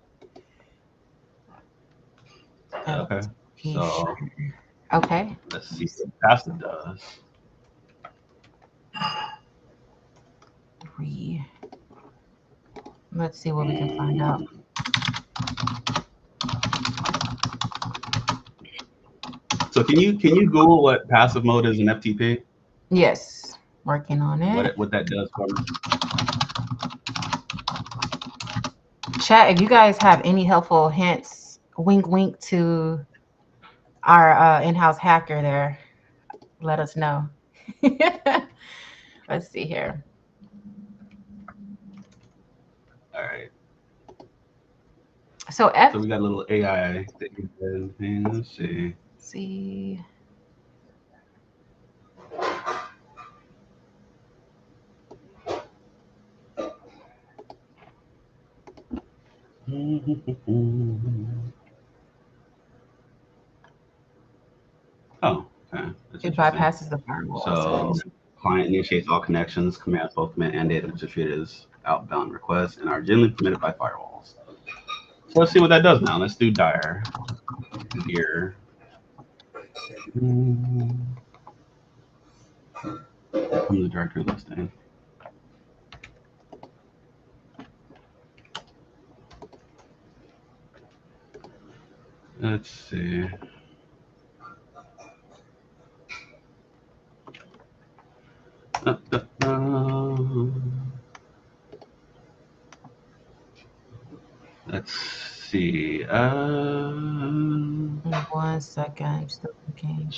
Okay. FTP So share. Okay. let's see what passive does. Let's see what we can find out. So can you Google what passive mode is in FTP? Yes, working on it. What that does for me? Chat, if you guys have any helpful hints, wink wink to our in-house hacker there, let us know. Let's see here. All right. So we got a little AI thing. Let's see. See. Oh, okay. It bypasses the firewall. So client initiates all connections, commands both command and data to treat it as outbound requests and are generally permitted by firewalls. So let's see what that does now. Let's do dir here. From the directory listing. Let's see. Let's see. 1 second. I'm still looking.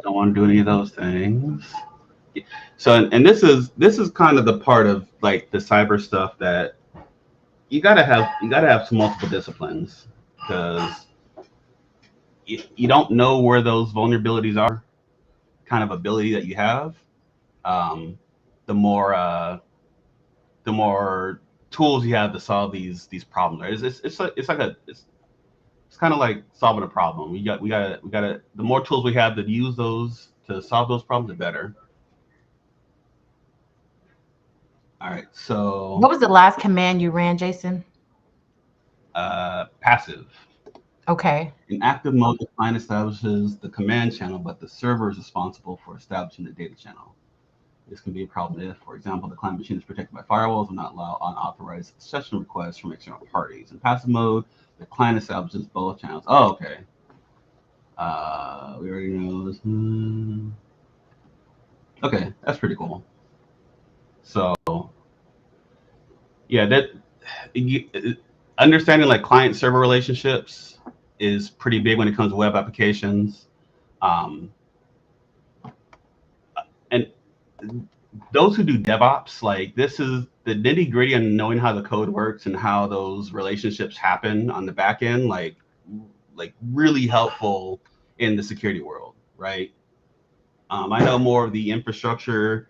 Don't want to do any of those things. So, and this is kind of the part of like the cyber stuff that you gotta have some multiple disciplines because you don't know where those vulnerabilities are. Kind of ability that you have, the more tools you have to solve these problems. It's kind of like solving a problem. We got the more tools we have to use those to solve those problems, the better. All right. So what was the last command you ran, Jason? Passive. Okay. In active mode, the client establishes the command channel, but the server is responsible for establishing the data channel. This can be a problem if, for example, the client machine is protected by firewalls and not allow unauthorized session requests from external parties. In passive mode, the client establishes both channels. Oh, okay. We already know this. Okay, that's pretty cool. So, yeah, understanding like client-server relationships is pretty big when it comes to web applications. And those who do DevOps, like this is the nitty gritty on knowing how the code works and how those relationships happen on the back end, like really helpful in the security world, right? I know more of the infrastructure,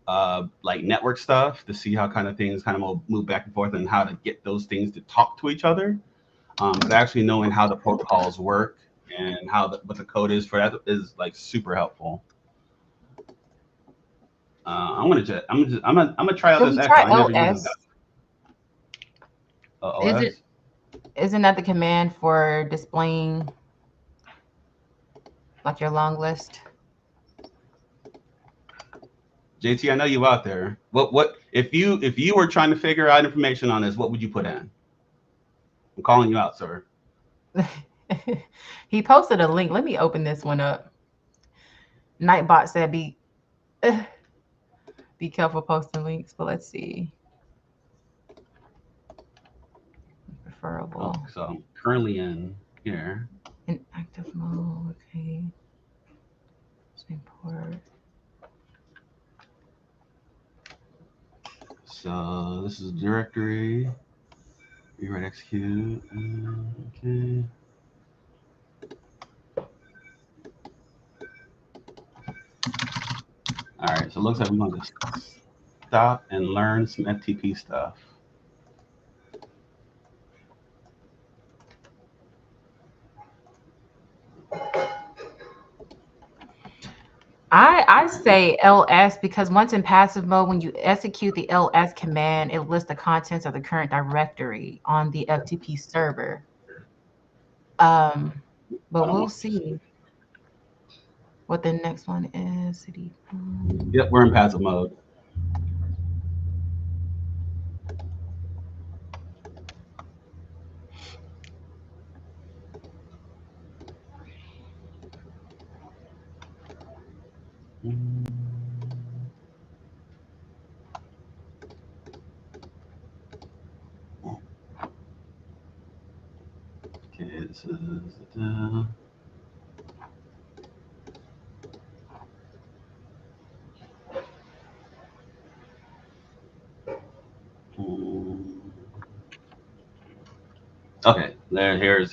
like network stuff to see how kind of things kind of move back and forth and how to get those things to talk to each other. But actually knowing how the protocols work and what the code is for that is like super helpful. I'm gonna try out this echo. I never used this. OS. Isn't that the command for displaying Like your long list. JT, I know you out there. What if you were trying to figure out information on this, what would you put in? I'm calling you out, sir. He posted a link. Let me open this one up. Nightbot said be careful posting links, but let's see. Preferable. Oh, so I'm currently in here. In active mode. Okay. Import. So this is directory. Rewrite execute. Okay. All right. So it looks like we're going to stop and learn some FTP stuff. I say ls because once in passive mode, when you execute the ls command, it lists the contents of the current directory on the FTP server. But we'll see what the next one is. CD. Yep, we're in passive mode. Okay, this is okay.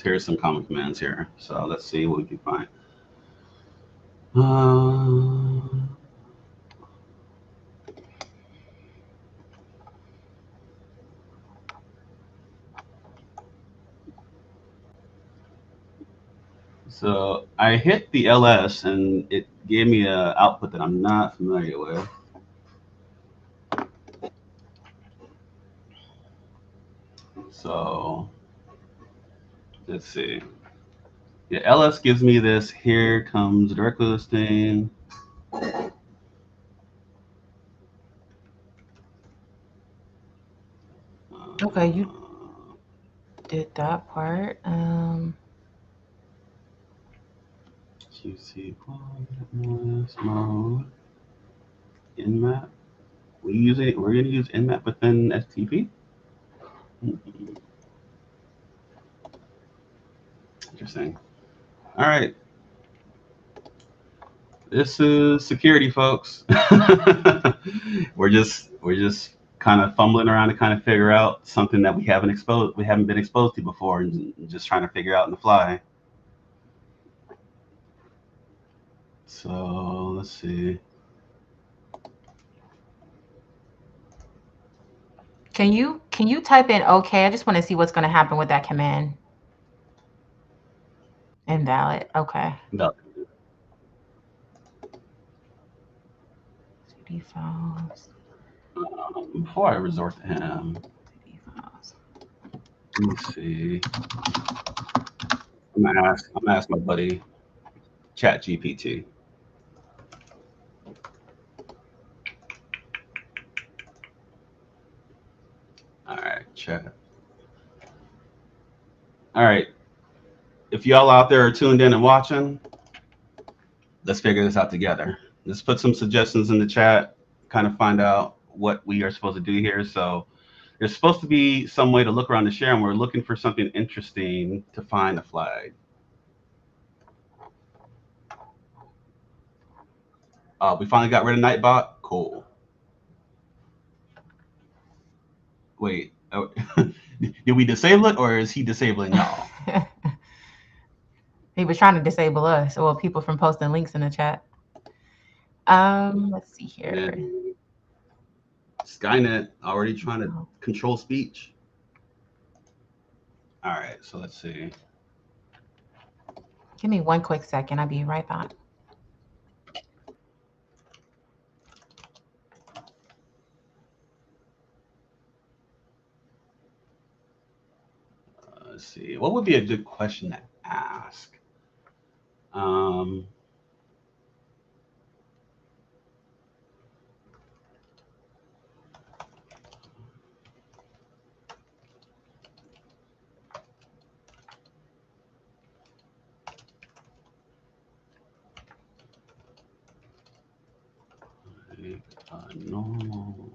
Here's some common commands here. So let's see what we can find. So I hit the ls and it gave me an output that I'm not familiar with. So let's see. Yeah, ls gives me this. Here comes directory listing. Okay, you did that part. QC mode. Nmap. We're gonna use nmap within FTP. Interesting. All right. This is security, folks. we're just kind of fumbling around to kind of figure out something that we haven't been exposed to before, and just trying to figure out on the fly. So let's see. Can you type in okay? I just want to see what's going to happen with that command. Invalid. Okay. No. CD files. Before I resort to him, CD files. let me see. I'm gonna ask my buddy, ChatGPT. All right, chat. All right. If y'all out there are tuned in and watching, let's figure this out together. Let's put some suggestions in the chat, kind of find out what we are supposed to do here. So there's supposed to be some way to look around the share, and we're looking for something interesting to find a flag. We finally got rid of Nightbot. Cool. Wait, did we disable it, or is he disabling y'all? He was trying to disable us, or people from posting links in the chat. Let's see here. And Skynet already trying to control speech. All right, so let's see. Give me one quick second. I'll be right back. Let's see. What would be a good question to ask? normal.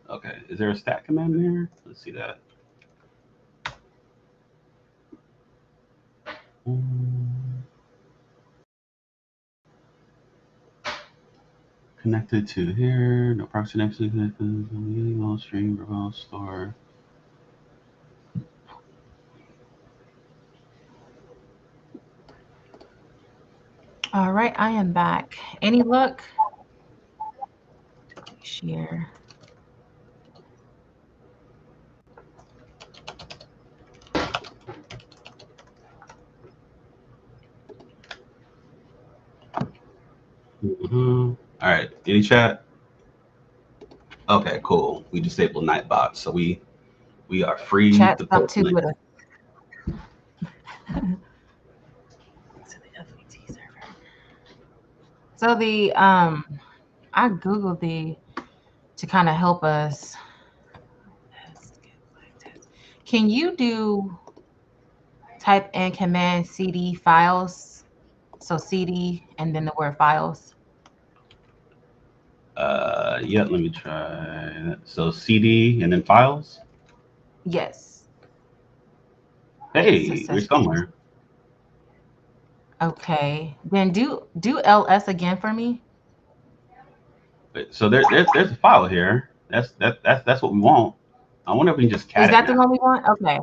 Okay, is there a stat command in here? Let's see that. Connected to here, no proxy next to connected, email stream, profile store. All right, I am back. Any luck? Share. All right, any chat? Okay, cool. We disabled Nightbot, so we are free Chat to stuff post too with links. us. To the FET server. So the I googled to kind of help us. Can you type in command CD files? So CD and then the word files. Yeah, let me try that. So CD and then files. Yes. Hey, we're somewhere. Okay. Then do ls again for me. So there's a file here. That's what we want. I wonder if we can just cat Is it that the now. one we want? Okay.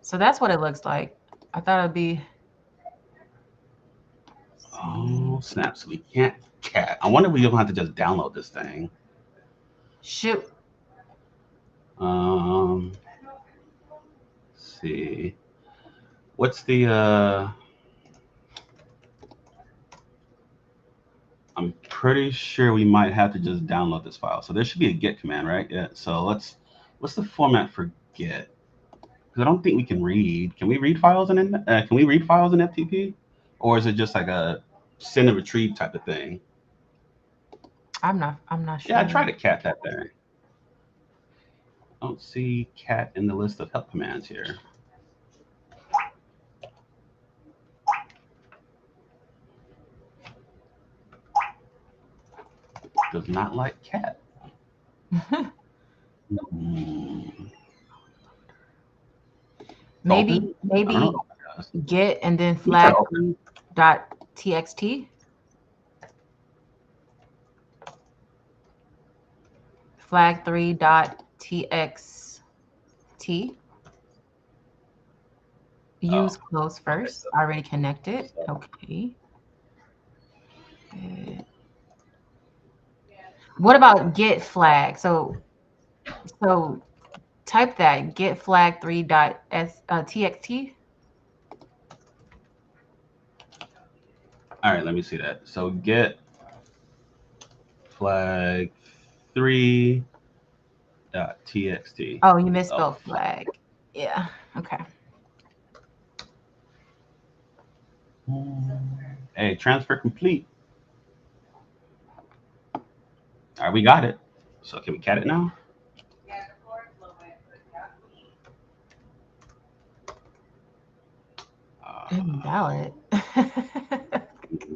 So that's what it looks like. I thought it'd be. Oh snap! So we can't cat. I wonder if we don't have to just download this thing. Shoot. Let's see. What's the I'm pretty sure we might have to just download this file. So there should be a git command, right? Yeah. So what's the format for git? Because I don't think we can read. Can we read files in can we read files in FTP, or is it just like a send and retrieve type of thing? I'm not sure. Yeah, I tried to cat that there. I don't see cat in the list of help commands here. Does not like cat. maybe I don't know what that does. git and then Let me try flag open. dot txt. Flag 3 dot txt. Use close first. Okay, Already connected. Okay. Good. What about get flag? So type that get flag 3 dot txt. All right, let me see that. So get flag 3.txt. Oh, you misspelled flag. Yeah. Okay. Hey, transfer complete. All right, we got it. So can we cat it now? Invalid.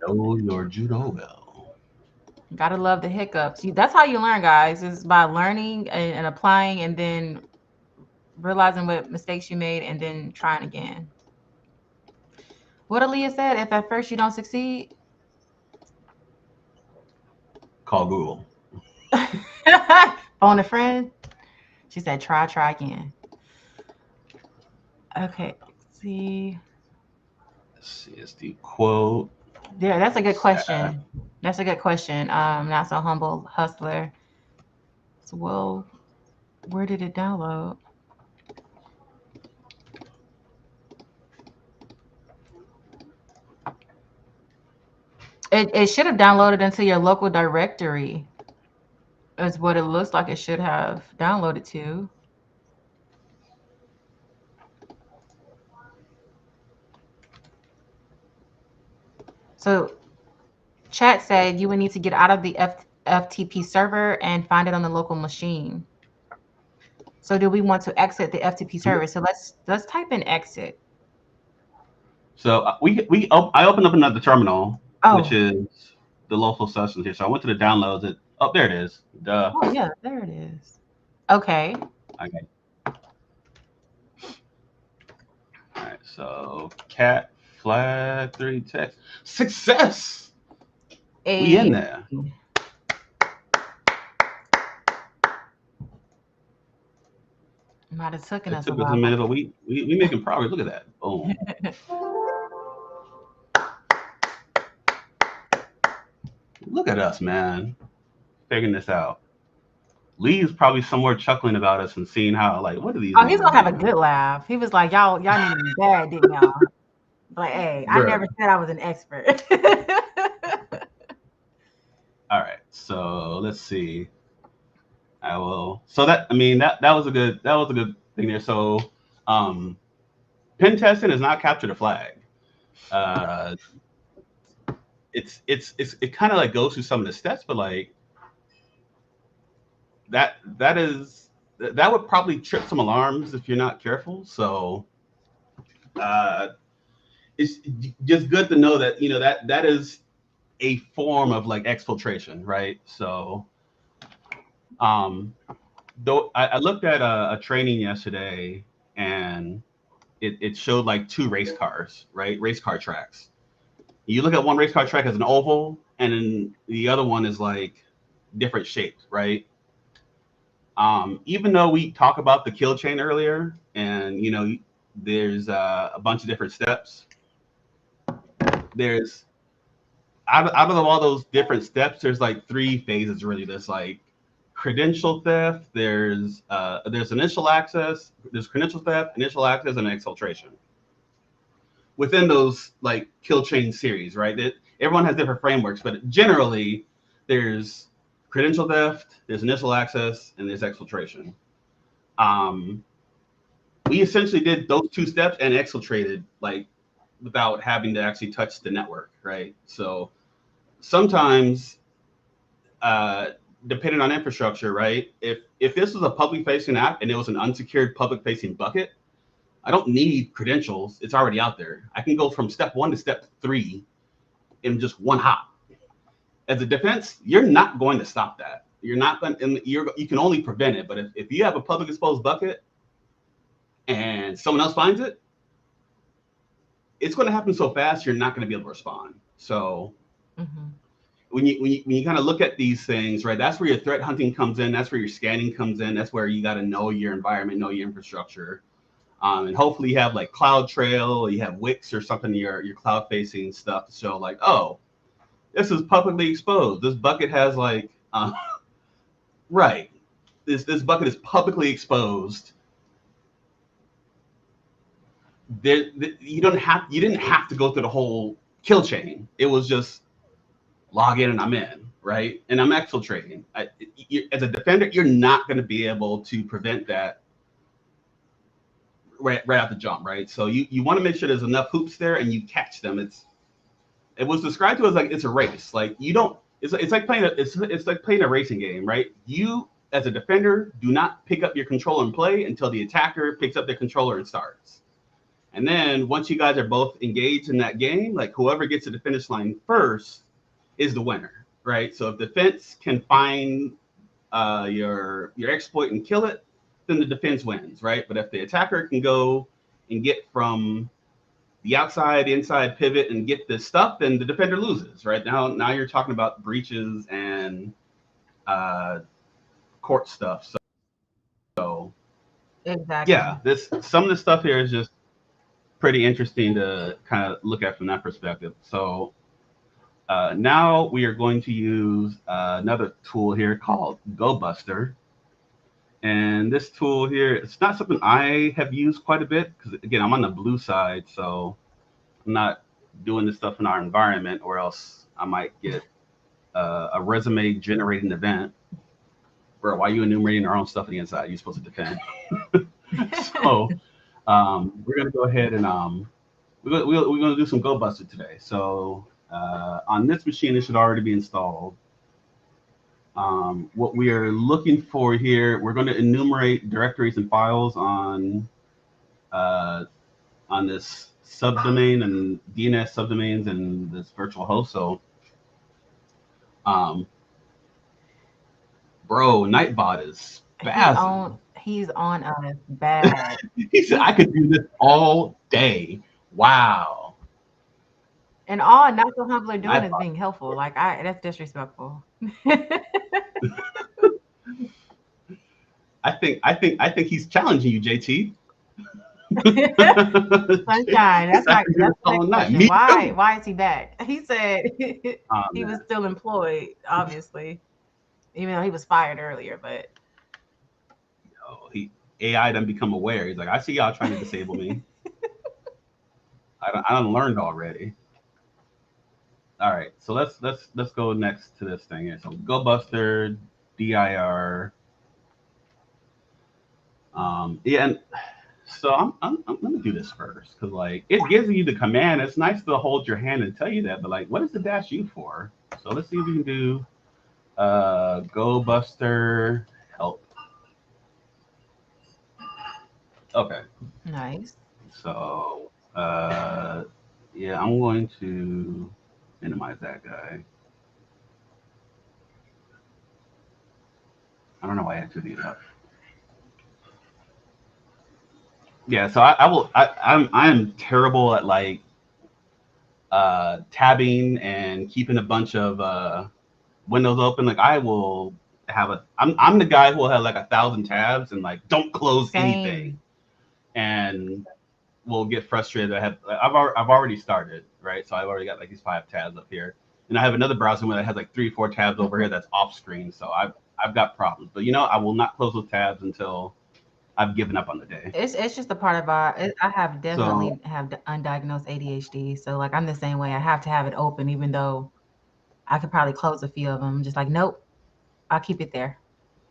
Know your judo well. Gotta love the hiccups. That's how you learn, guys, is by learning and applying and then realizing what mistakes you made and then trying again. What Aaliyah said, if at first you don't succeed, Call Google. phone a friend. She said, try again. Okay, let's see. It's the quote. Yeah, that's a good question. That's a good question. Not so humble hustler. So, well, where did it download? It should have downloaded into your local directory. Is what it looks like it should have downloaded to. So chat said you would need to get out of the FTP server and find it on the local machine. So do we want to exit the FTP server? So let's type in exit. So I opened up another terminal, which Oh, is the local substance here. So I went to the downloads. There it is. Duh. oh yeah, there it is. Okay. Okay. All right. So cat flag 3 text success. We in there. Might have taken It us a took us a while. minute, but we making progress. Look at that. Boom. Look at us, man. Figuring this out. Lee's probably somewhere chuckling about us and seeing how, like, what are these? Oh, he's gonna have a doing? good laugh. He was like, y'all needed me bad, didn't y'all? But hey, I Bruh. never said I was an expert. All right. So let's see. I will. So that that was a good thing there. So pen testing has not captured a flag. Uh, it kind of like goes through some of the steps, but like that would probably trip some alarms if you're not careful. So it's just good to know that that is a form of like exfiltration, right? So though I looked at a training yesterday and it showed like two race cars, right? Race car tracks. You look at one race car track as an oval, and then the other one is like different shapes, right? Even though we talk about the kill chain earlier, and there's a bunch of different steps. There's out of all those different steps, there's like three phases really. There's like credential theft. There's initial access. There's credential theft, initial access, and exfiltration. Within those like kill chain series, right? Everyone has different frameworks, but generally there's credential theft, there's initial access, and there's exfiltration. We essentially did those two steps and exfiltrated like without having to actually touch the network, right? So sometimes, depending on infrastructure, right? If this was a public facing app and it was an unsecured public facing bucket, I don't need credentials. It's already out there. I can go from step 1 to step 3 in just one hop. As a defense, you're not going to stop that. You're not going. You can only prevent it. But if you have a public exposed bucket and someone else finds it, it's going to happen so fast you're not going to be able to respond. So when you kind of look at these things, right? That's where your threat hunting comes in. That's where your scanning comes in. That's where you got to know your environment, know your infrastructure. And hopefully you have like CloudTrail, or you have Wix or something, your cloud facing stuff to show like, oh, this is publicly exposed. This bucket has like, right. This bucket is publicly exposed. You didn't have to go through the whole kill chain. It was just log in and I'm in, right? And I'm exfiltrating. As a defender, you're not going to be able to prevent that right out the jump, right? So you want to make sure there's enough hoops there and you catch them. It was described to us like it's a race. Like you don't. It's like playing a racing game, right? You as a defender do not pick up your controller and play until the attacker picks up their controller and starts. And then once you guys are both engaged in that game, like whoever gets to the finish line first is the winner, right? So if defense can find your exploit and kill it, then the defense wins, right? But if the attacker can go and get from the outside, inside pivot and get this stuff, then the defender loses, right? Now you're talking about breaches and court stuff. So Exactly. yeah, some of the stuff here is just pretty interesting to kind of look at from that perspective. So now we are going to use another tool here called GoBuster. And this tool here, it's not something I have used quite a bit because, again, I'm on the blue side, so I'm not doing this stuff in our environment, or else I might get a resume generating event. Bro, why are you enumerating our own stuff on the inside? You're supposed to defend. So we're going to go ahead and we're going to do some GoBuster today. So on this machine, it should already be installed. What we are looking for here, we're going to enumerate directories and files uh, on this subdomain and DNS subdomains and this virtual host. So, um, bro, Nightbot is spazzing. He's on us bad. He said, I could do this all day. Wow. And all Not So Humble are doing is Nightbot. being helpful. Like that's disrespectful. I think he's challenging you, JT. Sunshine. He's I That's can do the this all next night. question. Me Why? too. Why is he back? He said Oh, he was man. still employed, obviously, even though he was fired earlier. But Oh, AI done become aware. He's like, I see y'all trying to disable me. I done learned already. All right, so let's go next to this thing here. So Go Buster, dir. Yeah, and so I'm gonna do this first because like it gives you the command. It's nice to hold your hand and tell you that, but like, what is the dash U for? So let's see if we can do Go Buster help. Okay, nice. so yeah, I'm going to minimize that guy. I don't know why I had to do that. Yeah, so I will. I'm terrible at like tabbing and keeping a bunch of windows open. Like I will have a. I'm the guy who will have like 1,000 tabs and like don't close anything, Same. and will get frustrated. I've already started, right? So I've already got like these 5 tabs up here, and I have another browser window that has like 3 4 tabs over here that's off screen. So I've got problems. But I will not close those tabs until I've given up on the day. It's just a part of I have So definitely have undiagnosed ADHD. So like I'm the same way. I have to have it open, even though I could probably close a few of them. Just like nope, I'll keep it there.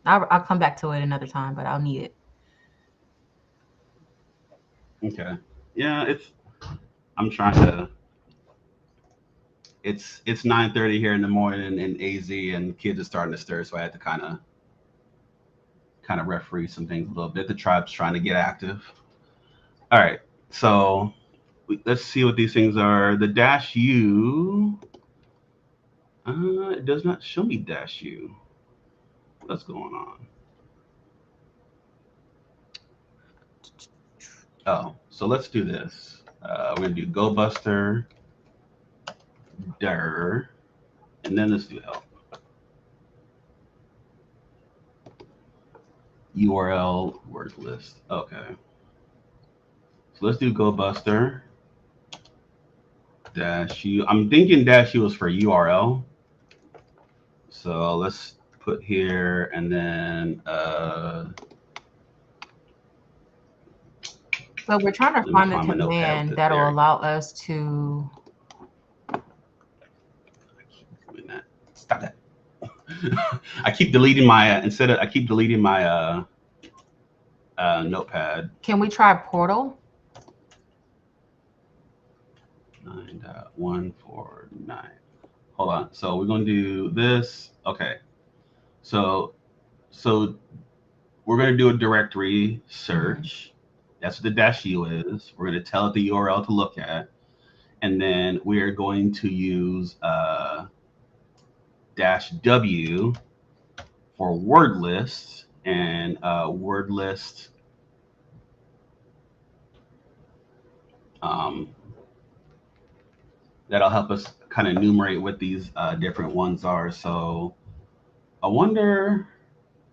I'll come back to it another time, but I'll need it. okay, yeah, I'm trying to. It's 9:30 here in the morning in AZ, and kids are starting to stir. So I had to kind of referee some things a little bit. The tribe's trying to get active. All right, so let's see what these things are. The dash U. It does not show me dash U. What's going on? Oh, so let's do this. We're gonna do Go Buster, dir, and then let's do help. URL word list. Okay. So let's do Go Buster dash U. I'm thinking dash U is for URL. So let's put here and then So we're trying to let me find the find my notepad with command it. that'll There. allow us to. I keep doing that. Stop that. I keep deleting my I keep deleting my notepad. Can we try Portal? 9.149. Hold on. So we're gonna do this. Okay. So so we're gonna do a directory search. That's what the dash U is. We're gonna tell it the URL to look at, and then we are going to use dash W for word list and word list. Um, that'll help us kind of enumerate what these different ones are. So I wonder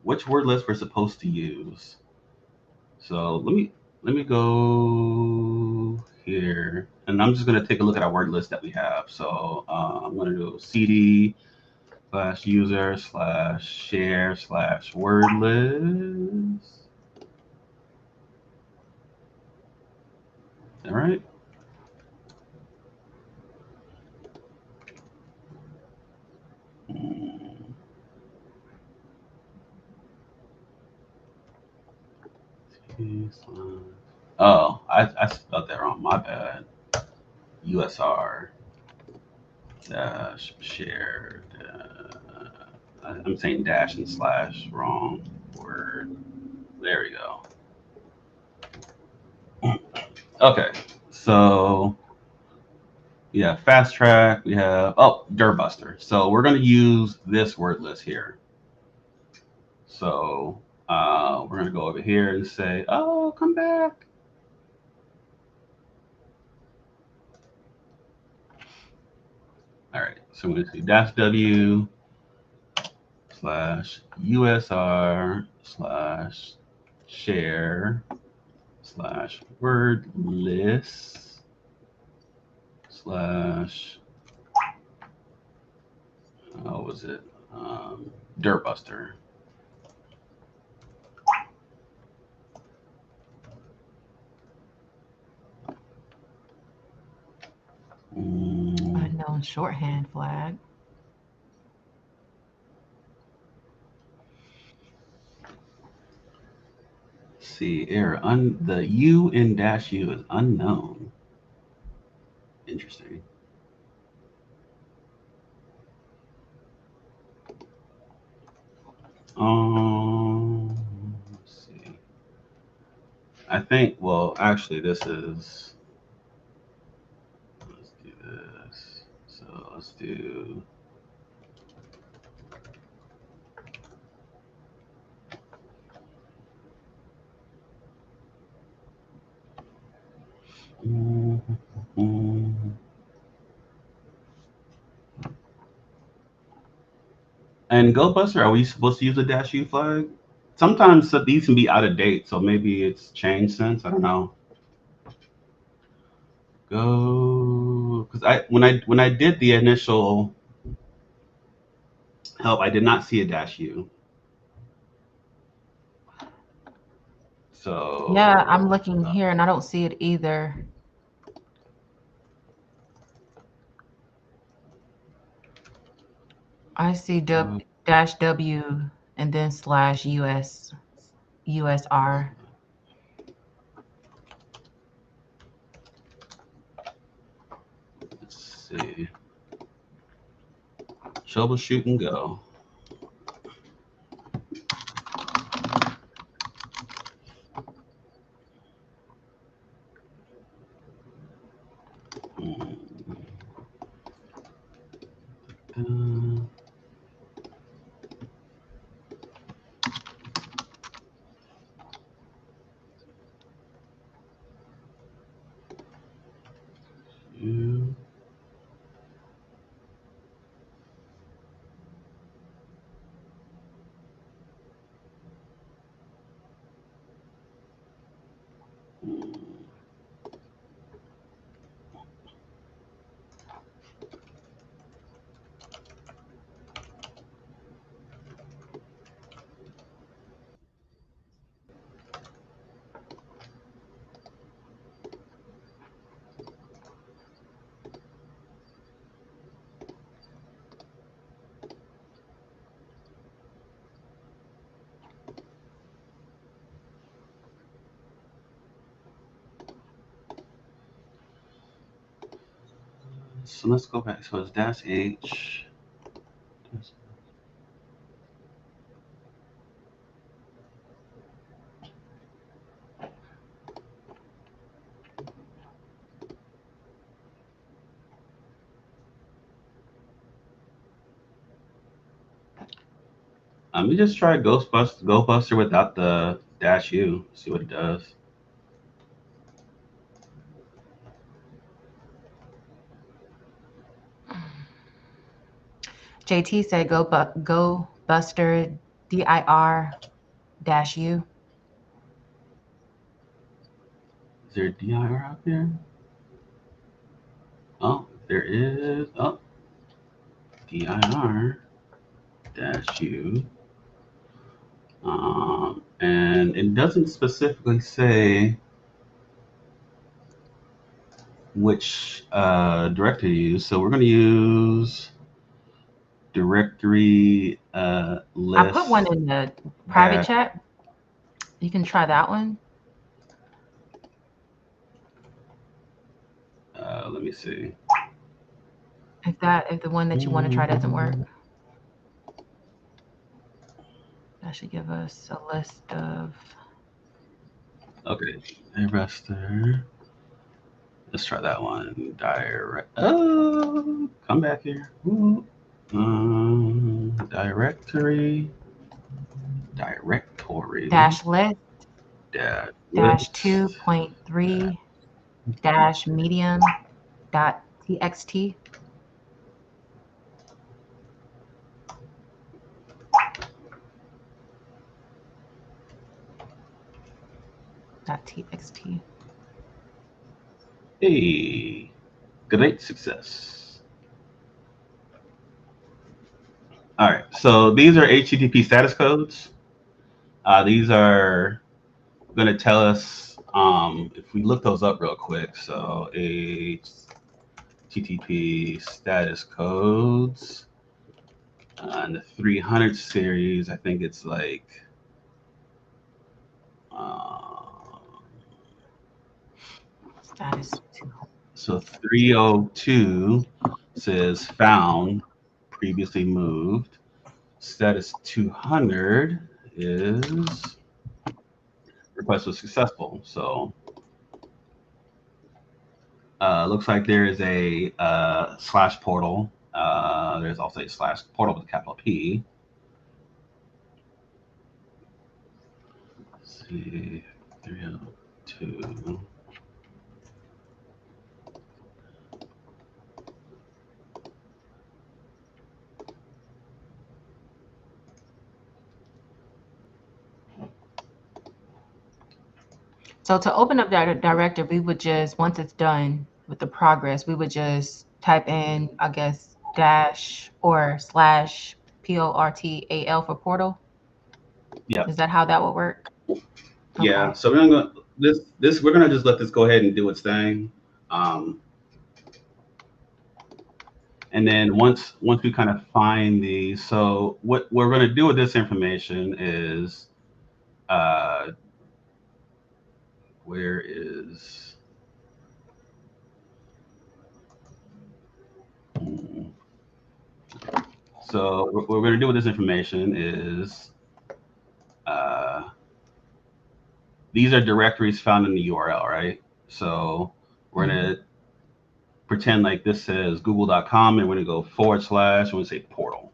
which word list we're supposed to use. So let me go here, and I'm just gonna take a look at our word list that we have. So I'm gonna do cd slash user slash share slash word list. All right. Oh, I spelled that wrong. My bad. USR dash shared I'm saying dash and slash, wrong word. There we go. Okay, so yeah, fast track. We have Durbuster. So we're going to use this word list here. So we're going to go over here and say, oh, come back. All right, so we're going to see dash W slash USR slash share slash word list slash, how was it? Dirtbuster. Unknown shorthand flag. See, error. The U in dash U is unknown. Interesting. Let's see. I think, well, actually, this is, let's do this. So let's do, and GoBuster, are we supposed to use a dash U flag? Sometimes these can be out of date, so maybe it's changed since. I don't know. Go, because when I did the initial help, I did not see a dash U. Yeah, I'm So looking here and I don't see it either. I see dash W and then slash USR. let's see. Troubleshoot and go. Uh, you. So let's go back. So it's dash H. Let me just try GoBuster without the dash U. See what it does. JT said go Buster DIR dash U. Is there a DIR out there? Oh, there is. Oh, DIR dash U. And it doesn't specifically say which directory to use. So we're going to use directory I put one list in the private dash. chat. You can try that one. Let me see. If the one that you want to try doesn't work. that should give us a list of. Okay, investor. Let's try that one. Direct. Oh, come back here. Directory. Directory. Dash list. Dash List. 2.3 dash medium dot txt. .txt. Hey, great success. All right, so these are HTTP status codes. These are going to tell us if we look those up real quick. So HTTP status codes and the 300 series, I think it's like Status 2. so 302 says found, previously moved. Status 200 is request was successful. So looks like there is a slash portal. There's also a slash portal with a capital P. Let's see, 302. So to open up that directory, we would just, once it's done with the progress, we would just type in, I guess, dash or slash portal for portal. Yeah. Is that how that would work? Yeah. Okay. So we're gonna we're gonna just let this go ahead and do its thing. And then once we kind of find these, so what we're going to do with this information is, where is, so what we're going to do with this information is, these are directories found in the URL, right? So we're going to pretend like this says google.com and we're going to go / and we're going to say portal.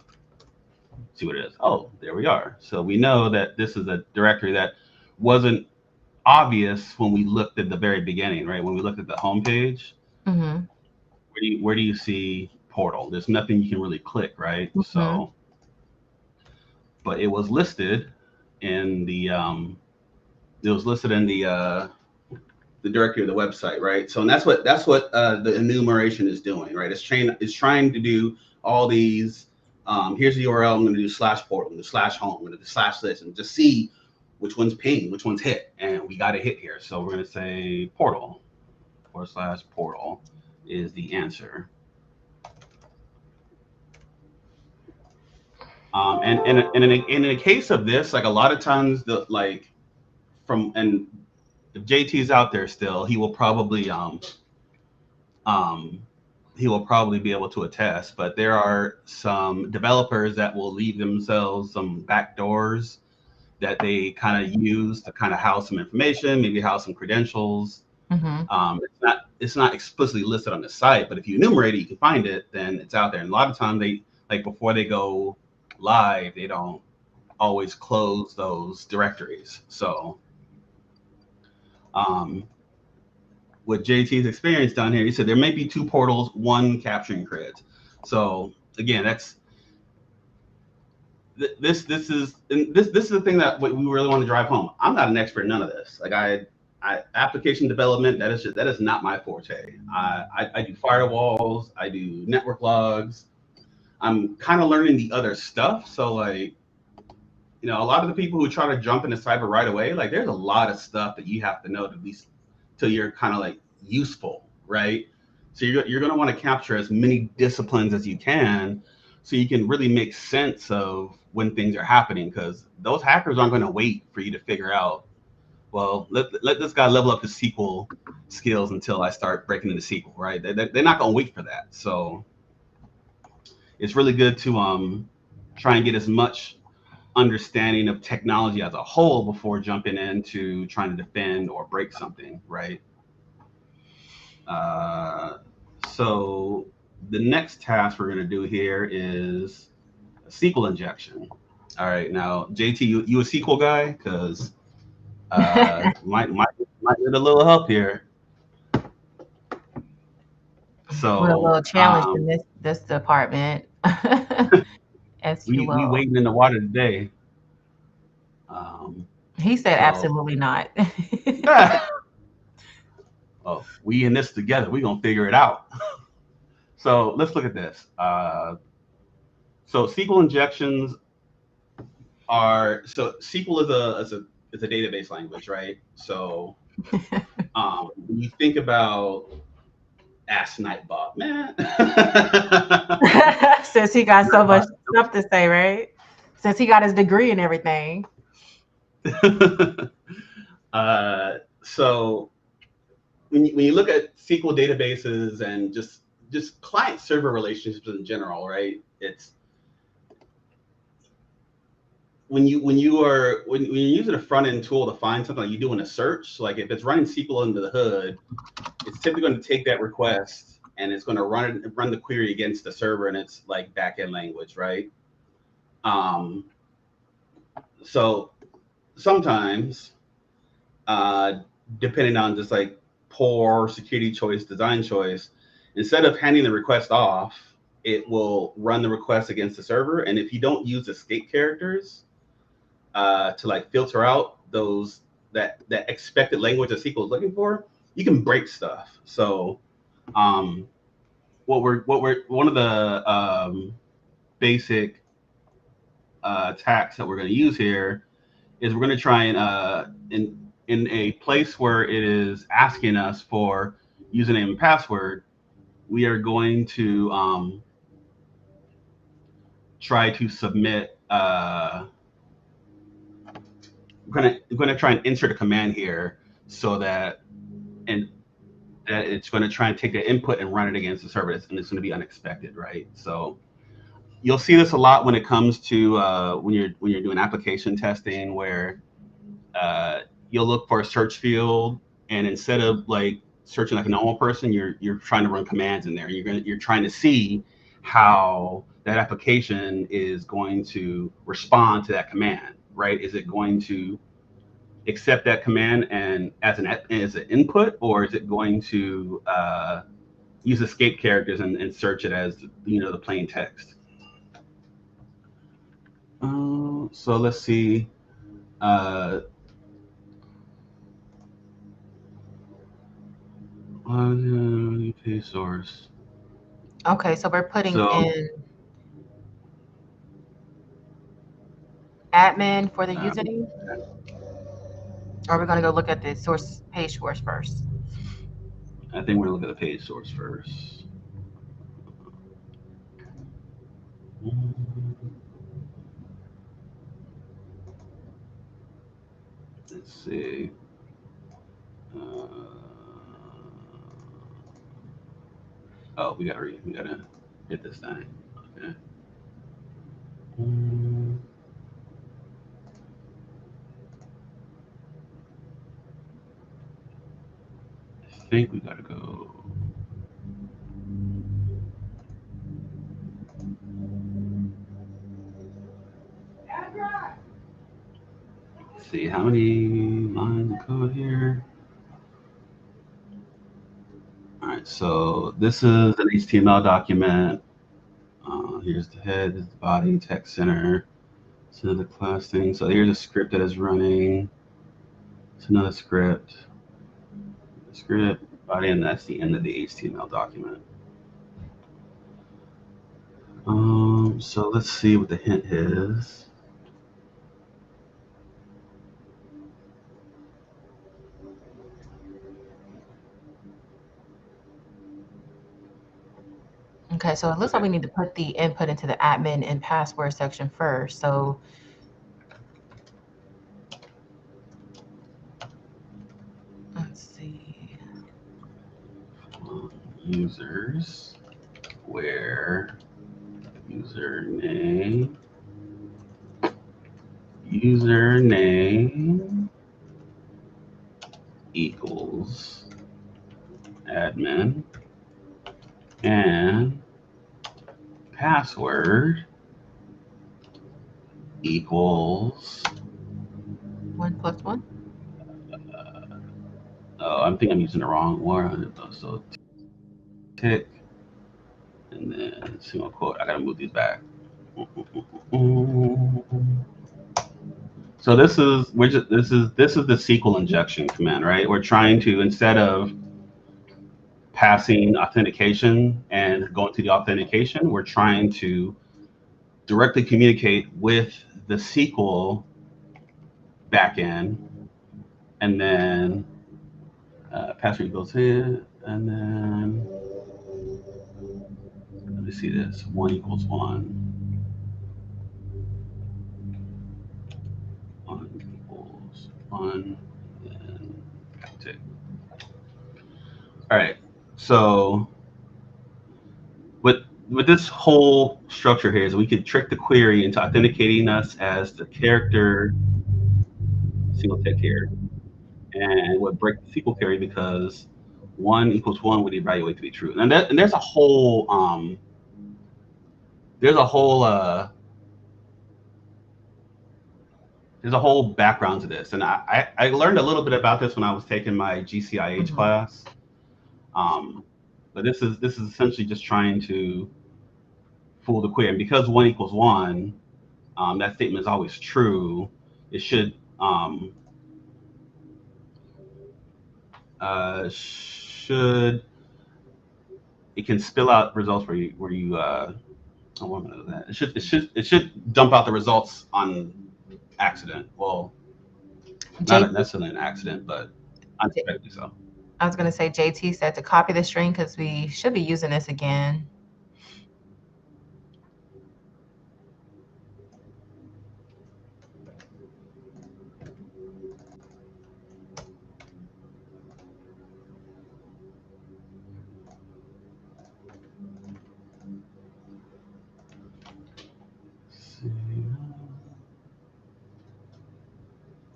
See what it is. Oh, there we are. So we know that this is a directory that wasn't obvious when we looked at the very beginning, right? When we looked at the homepage, where do you see portal? There's nothing you can really click, right? So, but it was listed in the directory of the website, right? So, and that's what the enumeration is doing, right? It's trying to do all these. Here's the URL. I'm going to do / portal, I'm going to do / home, I'm going to do / list, and just see which one's pinged, which one's hit, and we got a hit here. So we're going to say portal / portal is the answer. And in a case of this, like a lot of times, if JT's out there still, he will probably be able to attest. But there are some developers that will leave themselves some backdoors that they kind of use to kind of house some information, maybe house some credentials. It's not explicitly listed on the site, but if you enumerate it, you can find it, then it's out there. And a lot of times they, like before they go live, they don't always close those directories. So with JT's experience down here, he said there may be 2 portals, 1 capturing creds. So again, that's this is the thing that we really want to drive home. I'm not an expert in none of this. Like I application development, that is not my forte. I do firewalls, I do network logs. I'm kind of learning the other stuff. So like, a lot of the people who try to jump into cyber right away, like there's a lot of stuff that you have to know at least till you're kind of like useful, right? So you're going to want to capture as many disciplines as you can so you can really make sense of when things are happening, because those hackers aren't going to wait for you to figure out, well, let this guy level up his SQL skills until I start breaking into SQL, right? They're not going to wait for that. So it's really good to try and get as much understanding of technology as a whole before jumping into trying to defend or break something, right? Uh, so the next task we're going to do here is a SQL injection. All right, now JT, you a SQL guy? Because might need a little help here. We're a So little challenged in this department. we SQL. wading in the water today. He said So absolutely not. oh, we in this together. We gonna figure it out. So let's look at this. So SQL injections are so SQL is a database language, right? So when you think about Ask Nightbot, man. Since he got so much stuff to say, right? Since he got his degree and everything. So when you look at SQL databases and just client server relationships in general, right? It's when you're using a front end tool to find something, like you doing a search, like if it's running SQL under the hood, it's typically going to take that request and it's going to run the query against the server and its like backend language, right? Um, so sometimes, uh, depending on just like poor security choice, design choice, instead of handing the request off, it will run the request against the server. And if you don't use escape characters to like filter out those that expected language that SQL is looking for, you can break stuff. So um, what we're one of the basic attacks that we're going to use here is we're going to try and in a place where it is asking us for username and password, we are going to try to submit. We're going to try and insert a command here so that and that it's going to try and take the input and run it against the server, and it's going to be unexpected, right? So you'll see this a lot when it comes to when you're doing application testing, where uh, you'll look for a search field, and instead of like searching like a normal person, you're trying to run commands in there, and you're trying to see how that application is going to respond to that command, right? Is it going to accept that command and as an input, or is it going to use escape characters and search it as the plain text? So let's see. Uh, pay source. Okay, so we're putting So in admin for the uh, username, or we're gonna go look at the source page source first. I think we're gonna look at the page source first. Let's see. Uh, oh, we gotta hit this thing. Okay. Mm, I think we gotta go. Let's see how many lines of code here. All right, so this is an HTML document. Here's the head, this is the body, text center. It's another class thing. So here's a script that is running. It's another script, body, and that's the end of the HTML document. So let's see what the hint is. Okay, so it looks like Okay. we need to put the input into the admin and password section first. So let's see. Users, where username username equals admin and password equals 1 + 1. Oh, I think I'm using the wrong one. So tick and then single quote. I gotta move these back. So this is the SQL injection command, right? We're trying to, instead of passing authentication and going to the authentication, we're trying to directly communicate with the SQL backend, and then password goes in, and then let me see this. 1 equals 1. 1 equals 1. And tick. All right. So with this whole structure here is we could trick the query into authenticating us as the character single tick here, and would break the SQL query because 1 equals 1 would evaluate to be true. And there's a whole there's a whole background to this, and I learned a little bit about this when I was taking my GCIH class. But this is essentially just trying to fool the query, and because 1 equals 1, that statement is always true. It should it can spill out results where you oh, what am I that? It should dump out the results on accident. Well, not necessarily an accident, but unexpectedly so. I was going to say JT said to copy the string because we should be using this again.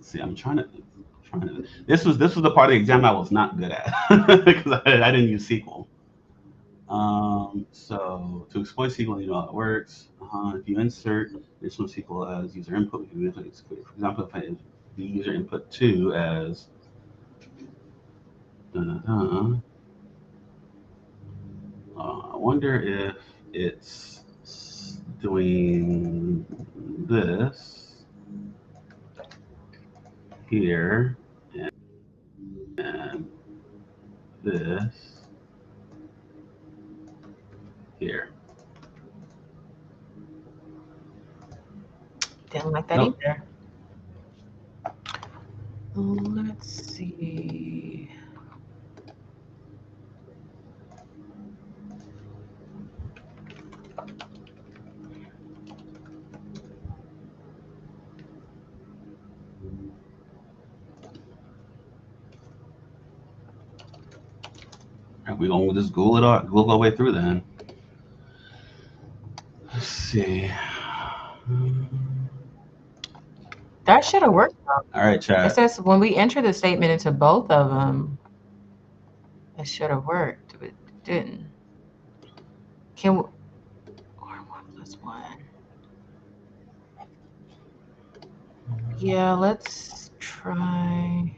See, I'm trying to. This was the part of the exam I was not good at because I didn't use SQL. So to exploit SQL, you know how it works. If you insert additional SQL as user input, for example, if the user input 2 as I wonder if it's doing this here and this here. Didn't like that either. Let's see. We're going to just Google our way through then. Let's see. That should have worked. All right, chat. It says when we enter the statement into both of them, it should have worked, but it didn't. Can we, or 1 + 1. Yeah, let's try.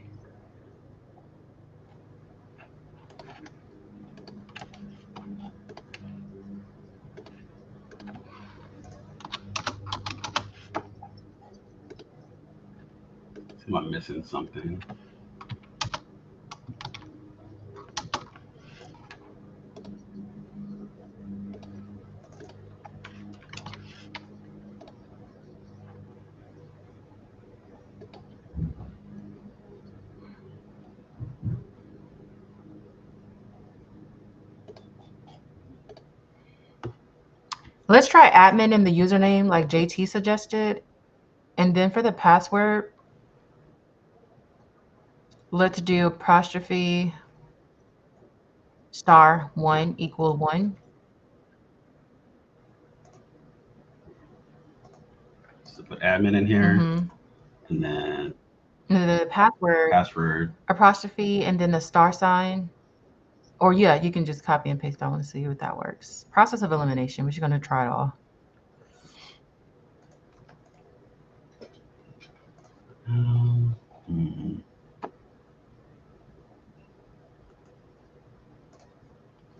Am I missing something? Let's try admin in the username like JT suggested. And then for the password, let's do apostrophe star 1 equal 1. So put admin in here. and then The password, password. apostrophe, and then the star sign. Or yeah, you can just copy and paste that one to see what that works. Process of elimination. We're just going to try it all.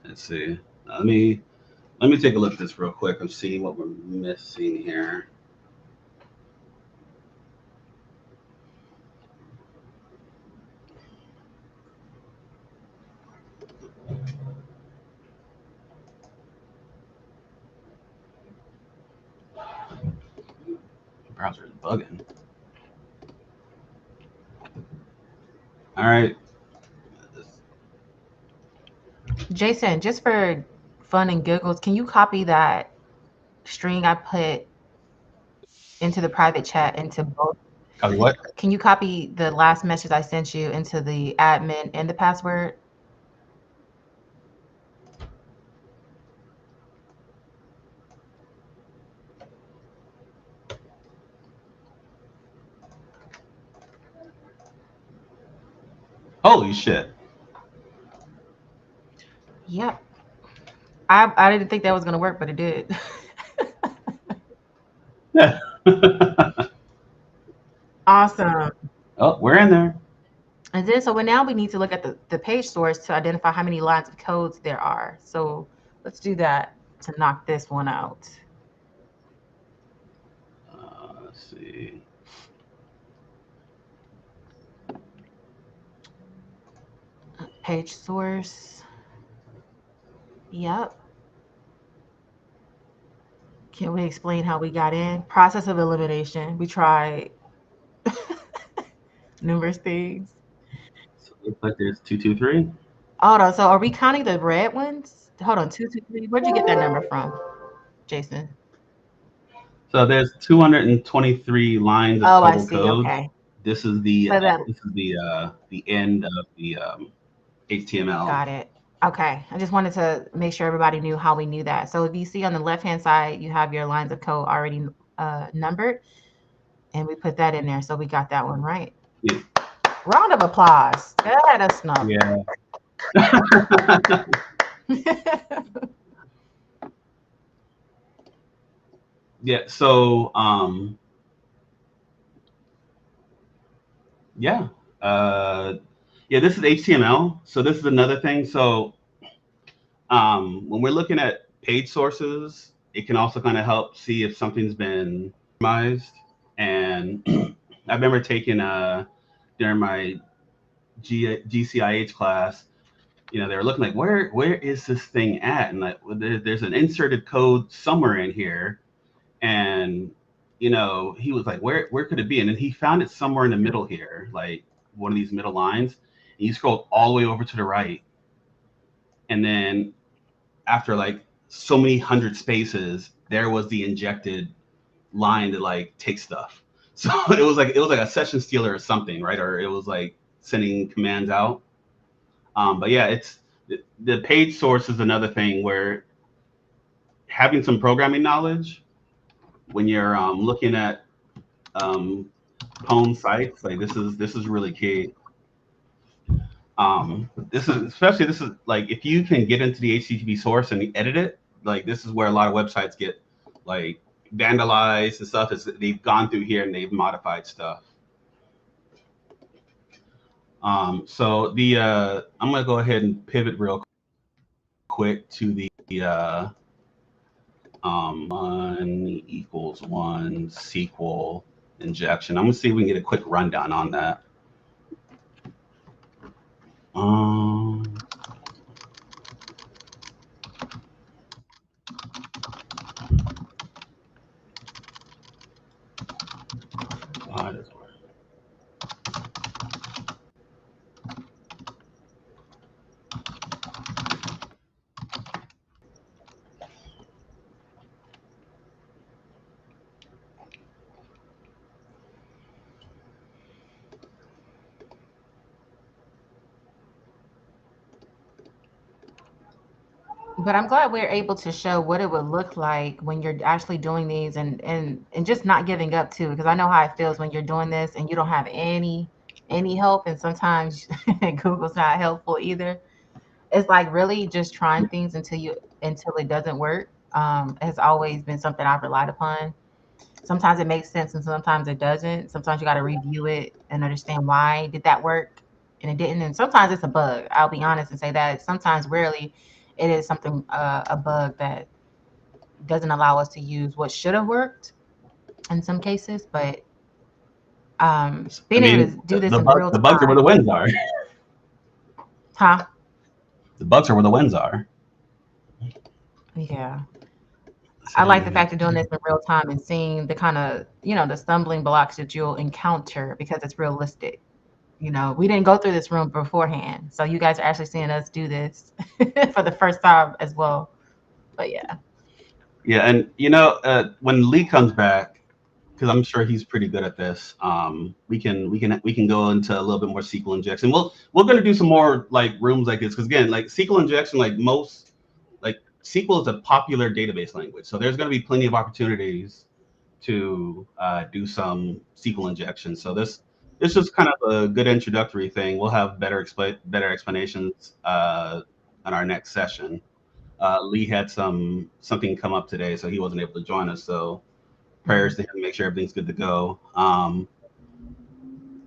Let's see. Let me take a look at this real quick and see what we're missing here. The browser is bugging. All right. Jason, just for fun and giggles, can you copy that string I put into the private chat into both? Copy what? Can you copy the last message I sent you into the admin and the password? Holy shit. Yep. I didn't think that was going to work, but it did. Yeah. Awesome. Oh, we're in there. And then, so now we need to look at the page source to identify how many lines of codes there are. So let's do that to knock this one out. Let's see. Page source. Yep. Can we explain how we got in? Process of elimination. We tried numerous things. So it looks like there's 223. Hold on. So are we counting the red ones? Hold on. 223. Where'd you get that number from, Jason? So there's 223 lines of Oh, I total see. code. Okay. This is the So that the end of the HTML. got it. Okay. I just wanted to make sure everybody knew how we knew that. So if you see on the left-hand side, you have your lines of code already numbered, and we put that in there. So we got that one right. Yeah. Round of applause. Yeah, that's not. Yeah. Yeah. So yeah. Yeah, this is HTML. So this is another thing. So when we're looking at page sources, it can also kind of help see if something's been compromised. And I remember taking during my GCIH class, you know, they were looking like, where is this thing at? And like, there's an inserted code somewhere in here, and you know, he was like, where could it be? And then he found it somewhere in the middle here, like one of these middle lines. And he scrolled all the way over to the right, and then after like so many hundred spaces, there was the injected line to like take stuff. So it was like a session stealer or something, right? Or it was like sending commands out. But yeah, it's the page source is another thing where having some programming knowledge when you're looking at pwn sites, like this is really key. This is like if you can get into the HTTP source and edit it, like this is where a lot of websites get like vandalized and stuff. Is they've gone through here and they've modified stuff. So the I'm gonna go ahead and pivot real quick to the 1 equals 1 SQL injection. I'm gonna see if we can get a quick rundown on that. But I'm glad we're able to show what it would look like when you're actually doing these, and just not giving up too, because I know how it feels when you're doing this and you don't have any help, and sometimes Google's not helpful either. It's like really just trying things until it doesn't work. Has always been something I've relied upon. Sometimes it makes sense and sometimes it doesn't. Sometimes you got to review it and understand why did that work and it didn't. And sometimes it's a bug. I'll be honest and say that. Sometimes, rarely, it is something a bug that doesn't allow us to use what should have worked in some cases. But I being able to mean, do this the in real the bugs are where the time, wins are. huh? The bugs are where the wins are. Yeah. I like the See. fact of doing this in real time and seeing the kind of, the stumbling blocks that you'll encounter because it's realistic. We didn't go through this room beforehand. So you guys are actually seeing us do this for the first time as well. But yeah. Yeah, and when Lee comes back, because I'm sure he's pretty good at this. We can go into a little bit more SQL injection. We're gonna do some more like rooms like this because again, like SQL injection, like SQL is a popular database language, so there's gonna be plenty of opportunities to do some SQL injection. So this is kind of a good introductory thing. We'll have better explanations on our next session. Lee had something come up today, so he wasn't able to join us. So prayers to him, make sure everything's good to go.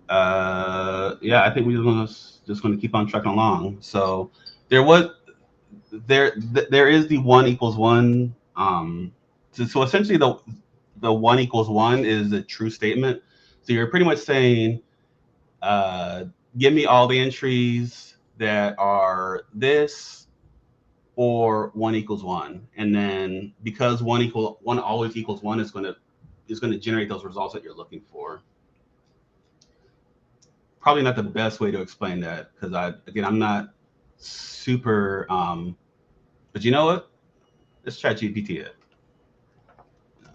Yeah, I think we're just gonna keep on trucking along. So there was there is the 1 = 1. So essentially the 1 = 1 is a true statement. So you're pretty much saying, uh, give me all the entries that are this or 1 = 1, and then because 1 always equals 1, is going to generate those results that you're looking for. Probably not the best way to explain that because I'm not super. But you know what? Let's try GPT it. Uh,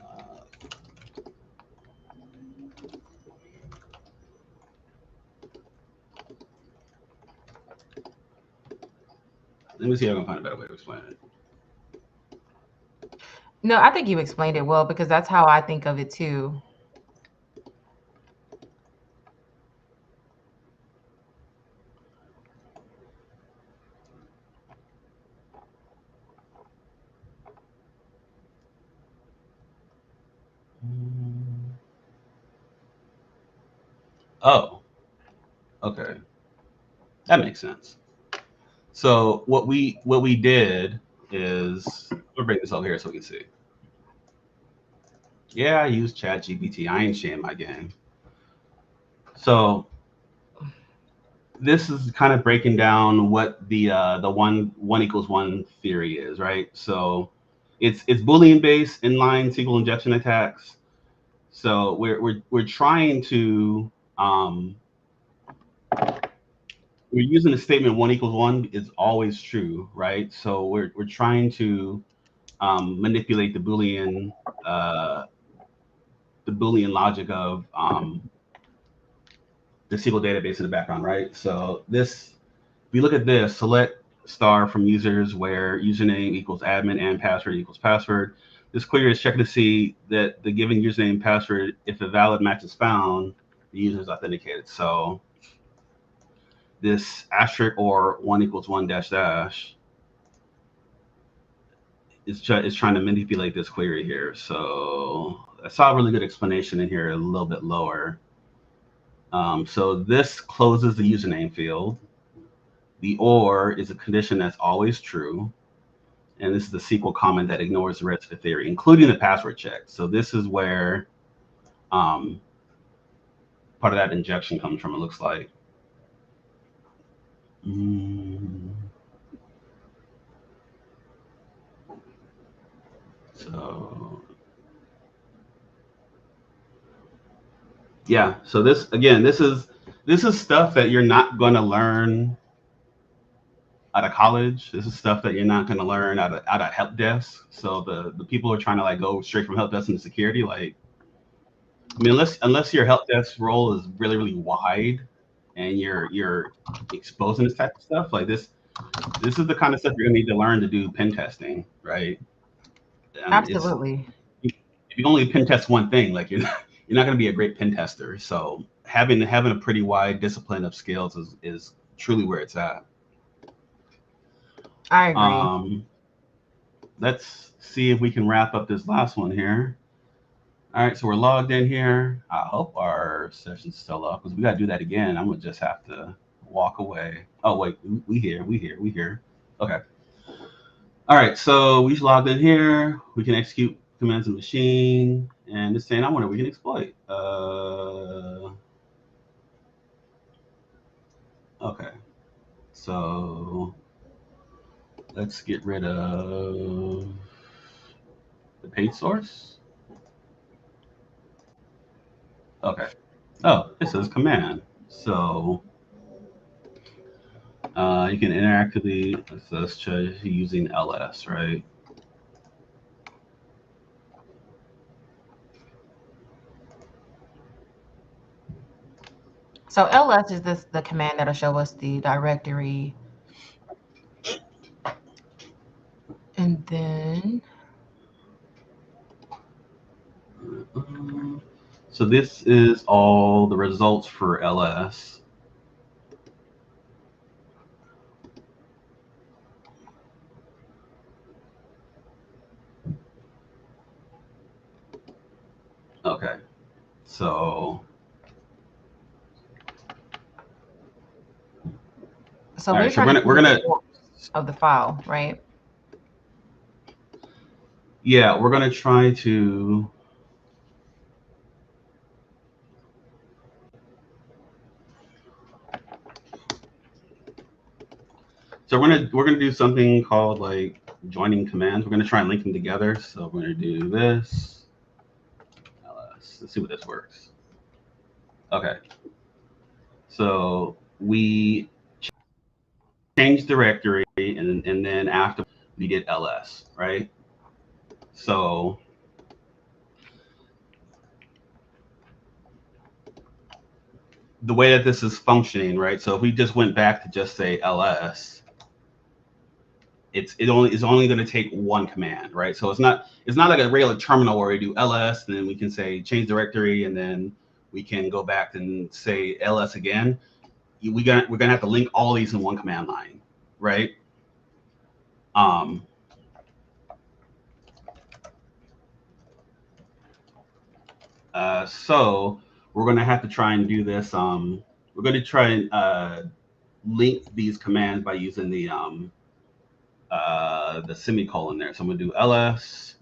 Let me see if I can find a better way to explain it. No, I think you explained it well because that's how I think of it too. Oh, okay, that makes sense. So what we did is we'll bring this over here so we can see. Yeah, I use Chat GPT. I ain't shame my game. So this is kind of breaking down what the 1 = 1 theory is, right? So it's Boolean based inline SQL injection attacks. So we're trying to we're using the statement 1 = 1 is always true, right? So we're trying to manipulate uh, the Boolean logic of the SQL database in the background, right? So if you look at this, select star from users where username equals admin and password equals password. This query is checking to see that the given username and password, if a valid match is found, the user is authenticated. So this asterisk or 1 = 1 dash dash is trying to manipulate this query here. So I saw a really good explanation in here a little bit lower. So this closes the username field. The or is a condition that's always true. And this is the SQL comment that ignores the rest of the theory, including the password check. So this is where um, part of that injection comes from, it looks like. So yeah, so this is stuff that you're not going to learn out of college. This is stuff that you're not going to learn out of help desk. So the people who are trying to like go straight from help desk into security, like I mean, unless your help desk role is really really wide, and you're exposing this type of stuff like this, This is the kind of stuff you're gonna need to learn to do pen testing, right? It's Absolutely. if you only pen test one thing, like you're not gonna be a great pen tester. So having a pretty wide discipline of skills is truly where it's at. I agree. Um, let's see if we can wrap up this last one here. All right, so we're logged in here. I hope our session's still up because we got to do that again. I'm gonna just have to walk away. Oh wait, we here. Okay. All right, so we logged in here. We can execute commands in the machine, and it's saying I wonder we can exploit. Okay, so let's get rid of the page source. Okay. Oh, it says command. So you can interactively assess using ls, right? So ls is the command that'll show us the directory. And then So this is all the results for ls. Okay, so so all we're right, so trying to we're see the gonna source of the file, right? yeah, we're gonna try to. So we're gonna do something called like joining commands. We're gonna try and link them together. So we're gonna do this. Let's see what this works. Okay, so we change directory, and then after we get ls, right? So the way that this is functioning, right? So if we just went back to just say ls, it's only going to take one command, right? So it's not like a regular terminal where we do ls and then we can say change directory and then we can go back and say ls again. We're gonna have to link all these in one command line, right? Um, so we're gonna have to try and do this. We're going to try and link these commands by using the semicolon there. So I'm gonna do ls.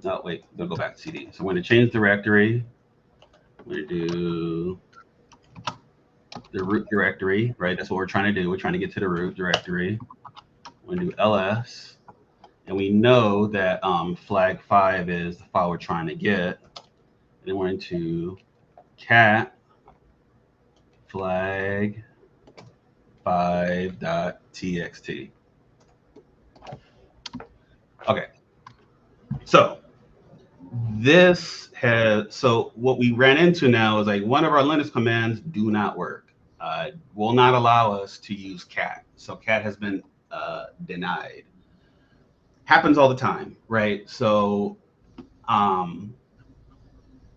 Oh wait, they'll go back to CD. So I'm gonna change directory. I'm gonna do the root directory, right? That's what we're trying to do. We're trying to get to the root directory. I'm gonna do ls, and we know that flag 5 is the file we're trying to get. And then we're going to cat flag 5.txt. Okay, so what we ran into now is like one of our Linux commands do not work. Will not allow us to use cat. So cat has been denied. Happens all the time, right? So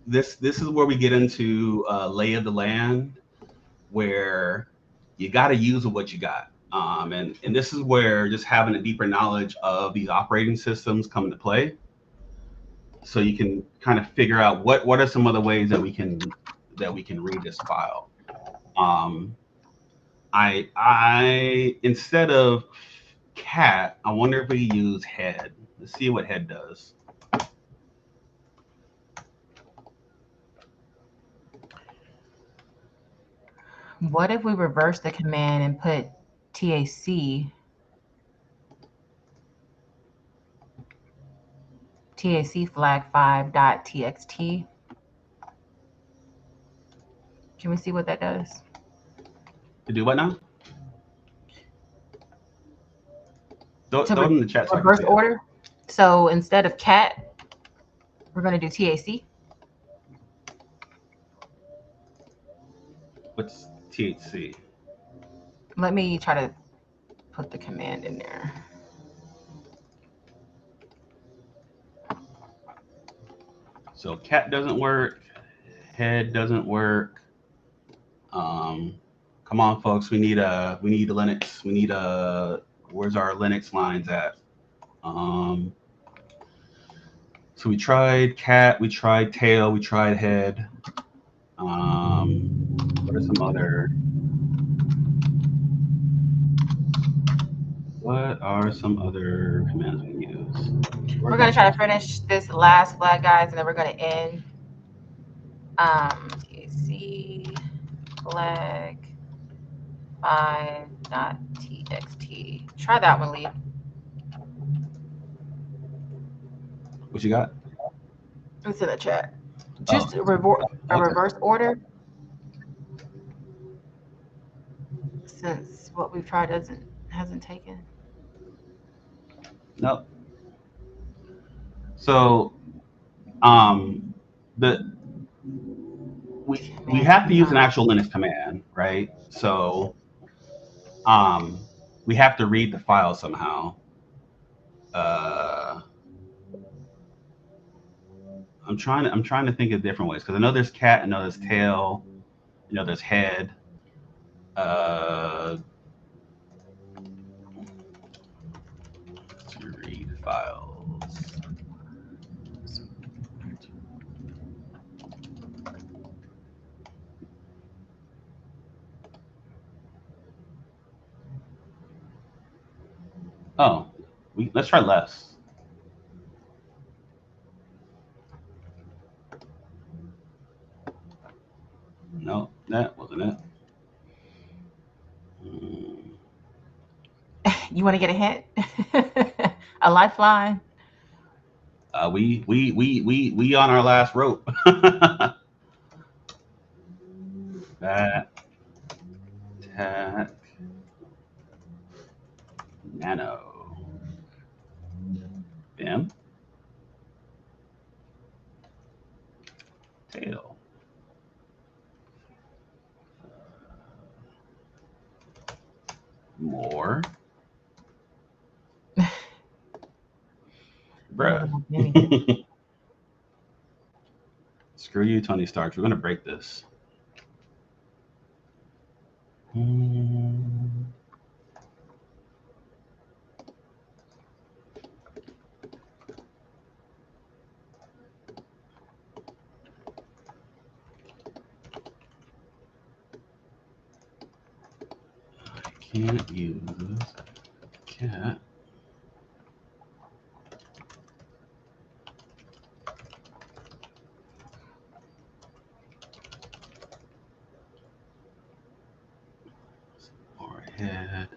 this is where we get into lay of the land, where you got to use what you got. And this is where just having a deeper knowledge of these operating systems come into play. So you can kind of figure out what are some other ways that we can read this file. I instead of cat, I wonder if we use head. Let's see what head does. What if we reverse the command and put TAC flag 5.txt? Can we see what that does? To do what now? Throw To it in the chat so I can reverse see it. order. So instead of cat, we're going to do TAC. What's THC. Let me try to put the command in there. So cat doesn't work. Head doesn't work. Come on, folks. We need a Linux. We need a. Where's our Linux lines at? So we tried cat. We tried tail. We tried head. What are some other? What are some other commands we use? We're gonna try to finish this last flag, guys, and then we're gonna end. TC flag 5.txt. Try that one, Lee. What you got? It's in the chat. Just a reverse order. Since what we've tried hasn't taken. No. So, we have to use an actual Linux command, right? So, we have to read the file somehow. I'm trying to think of different ways because I know there's cat, I know there's tail, I know there's head. To read files. Oh, let's try less. No, that wasn't it. You want to get a hint? A lifeline? We on our last rope. That tech nano. Bam. Tail. More. Bruh. Screw you, Tony Stark. We're gonna break this. I can't use cat. Or head,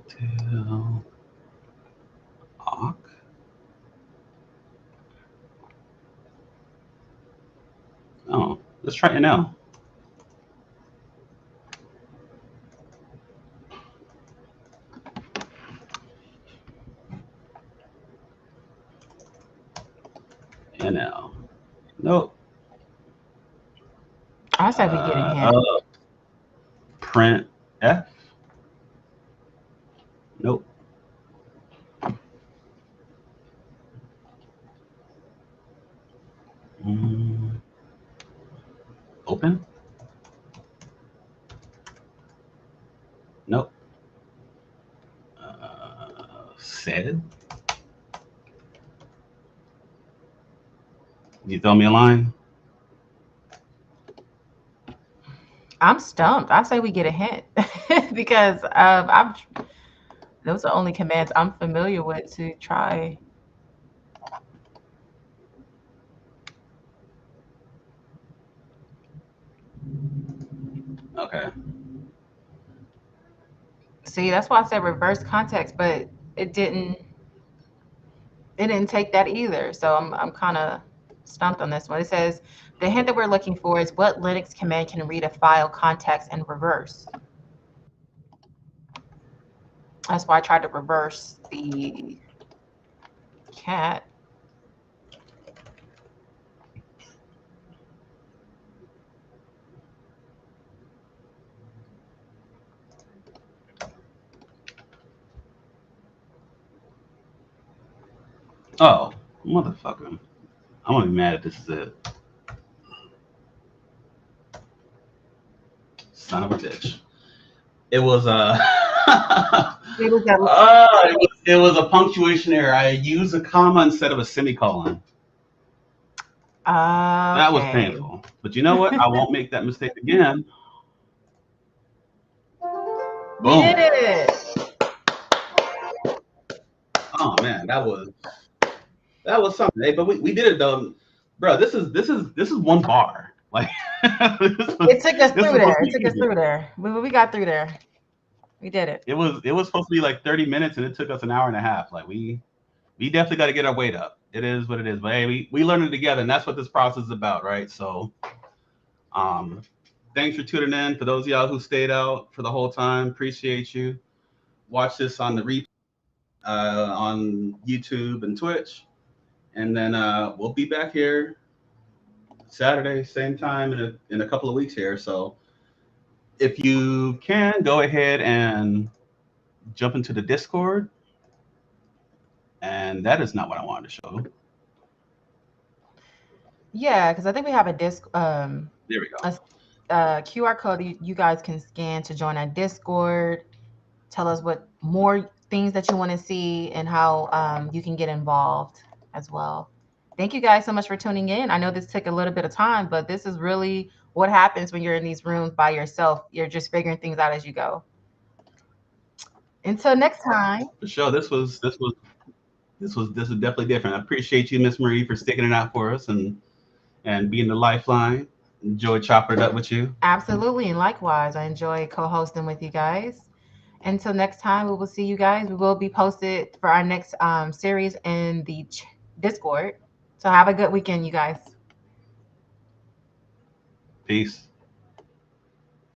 tail, awk. Oh, let's try it now. NL. Nope. I said we get a hint. Print F. Nope. Open. Nope. Said. You throw me a line? I'm stumped. I say we get a hint because those are only commands I'm familiar with to try. Okay. See, that's why I said reverse context, but it didn't take that either. So I'm kind of stumped on this one. It says the hint that we're looking for is what Linux command can read a file context in reverse. That's why I tried to reverse the cat. Oh, motherfucker. I'm gonna be mad if this is it. Son of a bitch. It was It was that. it was a punctuation error. I used a comma instead of a semicolon. That was Okay. painful. But you know what? I won't make that mistake again. We did Boom. it. Oh man, that was something. Hey, but we did it though, bro. This is one bar. Like this was, It took us this was through supposed there. to It be took us easy. through there. We got through there. We did it. It was supposed to be like 30 minutes, and it took us an hour and a half. Like we definitely got to get our weight up. It is what it is. But hey, we learned it together, and that's what this process is about, right? So, um, thanks for tuning in. For those of y'all who stayed out for the whole time, appreciate you. Watch this on the replay on YouTube and Twitch, and then we'll be back here Saturday, same time in a couple of weeks here. So, if you can go ahead and jump into the Discord, and that is not what I wanted to show. Yeah, because I think we have a There we go. a, QR code you guys can scan to join our Discord. Tell us what more things that you want to see and how you can get involved as well. Thank you guys so much for tuning in. I know this took a little bit of time, but this is really what happens when you're in these rooms by yourself. You're just figuring things out as you go. Until next time. For sure, this was definitely different. I appreciate you, Miss Marie, for sticking it out for us and being the lifeline. Enjoy chopping it up with you. Absolutely. And likewise, I enjoy co hosting with you guys. Until next time, we will see you guys. We will be posted for our next series in the Discord. So have a good weekend, you guys. Peace.